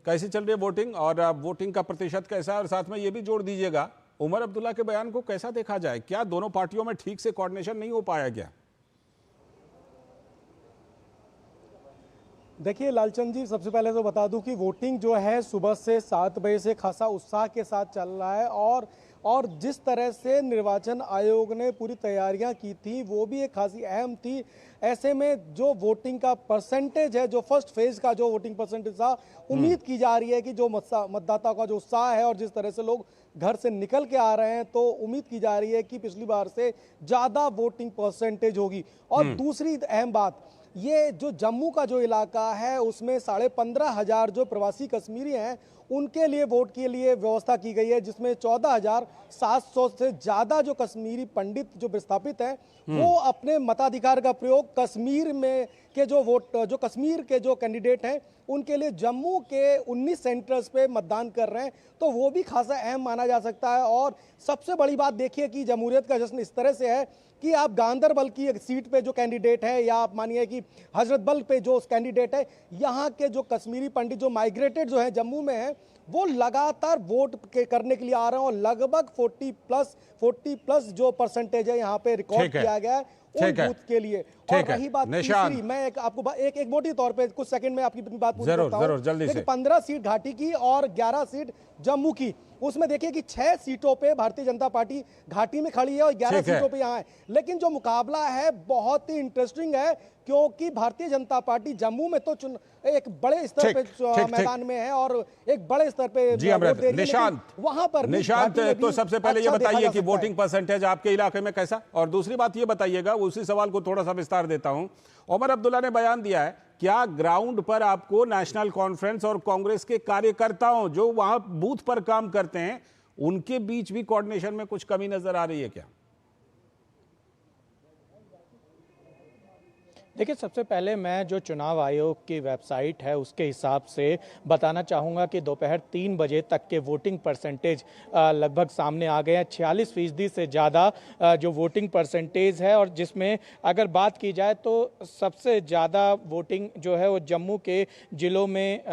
कैसी चल रही है वोटिंग और वोटिंग का प्रतिशत कैसा है, और साथ में ये भी जोड़ दीजिएगा उमर अब्दुल्ला के बयान को कैसा देखा जाए, क्या दोनों पार्टियों में ठीक से कोऑर्डिनेशन नहीं हो पाया क्या? देखिए लालचंद जी, सबसे पहले तो बता दूं कि वोटिंग जो है सुबह से 7 बजे से खासा उत्साह के साथ चल रहा है और जिस तरह से निर्वाचन आयोग ने पूरी तैयारियां की थी वो भी एक खासी अहम थी। ऐसे में जो वोटिंग का परसेंटेज है, जो फर्स्ट फेज का जो वोटिंग परसेंटेज था, उम्मीद की जा रही है कि जो मतदाताओं का जो उत्साह है और जिस तरह से लोग घर से निकल के आ रहे हैं, तो उम्मीद की जा रही है कि पिछली बार से ज़्यादा वोटिंग परसेंटेज होगी। और दूसरी अहम बात, ये जो जम्मू का जो इलाका है उसमें 15,500 जो प्रवासी कश्मीरी हैं उनके लिए वोट के लिए व्यवस्था की गई है, जिसमें 14,700 से ज़्यादा जो कश्मीरी पंडित जो विस्थापित हैं वो अपने मताधिकार का प्रयोग कश्मीर में के जो कश्मीर के जो कैंडिडेट हैं उनके लिए जम्मू के 19 सेंटर्स पे मतदान कर रहे हैं। तो वो भी खासा अहम माना जा सकता है। और सबसे बड़ी बात देखिए कि जमहूरियत का जश्न इस तरह से है कि आप गांदरबल की एक सीट पे जो कैंडिडेट है, या आप मानिए कि हजरतबल पे जो कैंडिडेट है, यहाँ के जो कश्मीरी पंडित जो माइग्रेटेड जो है जम्मू में है, वो लगातार वोट करने के लिए आ रहे हैं और लगभग 40 प्लस जो परसेंटेज है यहाँ पे रिकॉर्ड किया गया है उन बूथ के लिए। और रही बात तीसरी, मैं आपको एक मोटी तौर पे कुछ सेकंड में आपकी बात पूरी करता हूं। जल्दी से 15 सीट घाटी की और 11 सीट जम्मू की, उसमें देखिए कि 6 सीटों पे भारतीय जनता पार्टी घाटी में खड़ी है और 11 सीटों पे यहाँ है। लेकिन जो मुकाबला है बहुत ही इंटरेस्टिंग है, क्योंकि भारतीय जनता पार्टी जम्मू में तो एक बड़े स्तर पे मैदान में है और एक बड़े स्तर पे निशांत वहां पर निशांत, तो सबसे पहले ये बताइए कि वोटिंग परसेंटेज आपके इलाके में कैसा, और दूसरी बात ये बताइएगा, उसी सवाल को थोड़ा सा विस्तार देता हूं। उमर अब्दुल्ला ने बयान दिया है, क्या ग्राउंड पर आपको नेशनल कॉन्फ्रेंस और कांग्रेस के कार्यकर्ताओं जो वहां बूथ पर काम करते हैं उनके बीच भी कोऑर्डिनेशन में कुछ कमी नजर आ रही है क्या? देखिए, सबसे पहले मैं जो चुनाव आयोग की वेबसाइट है उसके हिसाब से बताना चाहूँगा कि दोपहर 3 बजे तक के वोटिंग परसेंटेज लगभग सामने आ गए हैं। 46% से ज़्यादा जो वोटिंग परसेंटेज है, और जिसमें अगर बात की जाए तो सबसे ज़्यादा वोटिंग जो है वो जम्मू के ज़िलों में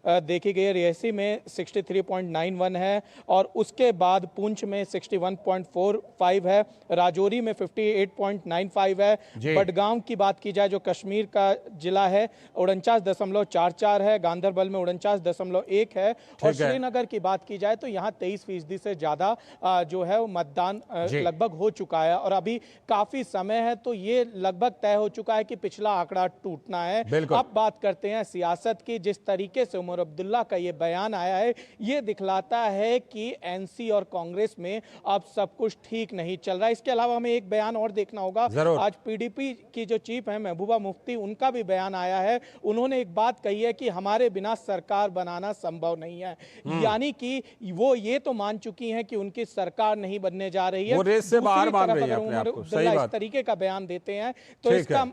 देखी गई है। रियासी में 63.91 है और उसके बाद पुंछ में 61.45 है, राजौरी में 58.95 है, बडगांव की बात की जाए जो कश्मीर का जिला है 49.44 है, गांदरबल में 49.1 है, और श्रीनगर की बात की जाए तो यहाँ 23% से ज्यादा जो है वो मतदान लगभग हो चुका है। और अभी काफी समय है तो ये लगभग तय हो चुका है कि पिछला आंकड़ा टूटना है। अब बात करते हैं सियासत की। जिस तरीके से उमर अब्दुल्ला का ये बयान आया है, ये दिखलाता है कि एनसी और कांग्रेस में अब सब कुछ ठीक नहीं चल रहा है। इसके अलावा हमें एक बयान और देखना होगा। आज पीडीपी की जो चीफ है महबूबा मुफ्ती, उनका भी बयान आया है। उन्होंने एक बात कही है कि हमारे बिना सरकार बनाना संभव नहीं है, यानी कि वो ये तो मान चुकी हैं कि उनकी सरकार नहीं बनने जा रही है, वो रेस से बाहर मान रही है अपने आप को। सही बात। इस तरीके का बयान देते हैं तो इसका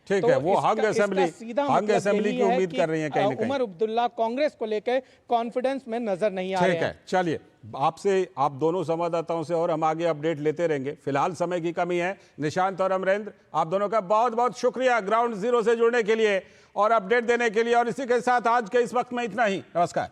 ठीक है, वो हंग असेंबली की उम्मीद कर रही है कहीं ना कहीं। उमर अब्दुल्ला कांग्रेस को लेकर कॉन्फिडेंस में नजर नहीं आ रहे हैं। चलिए, आपसे, आप दोनों संवाददाताओं से और हम आगे अपडेट लेते रहेंगे। फिलहाल समय की कमी है। निशांत और अमरेंद्र, आप दोनों का बहुत बहुत शुक्रिया ग्राउंड जीरो से जुड़ने के लिए और अपडेट देने के लिए। और इसी के साथ आज के इस वक्त में इतना ही। नमस्कार।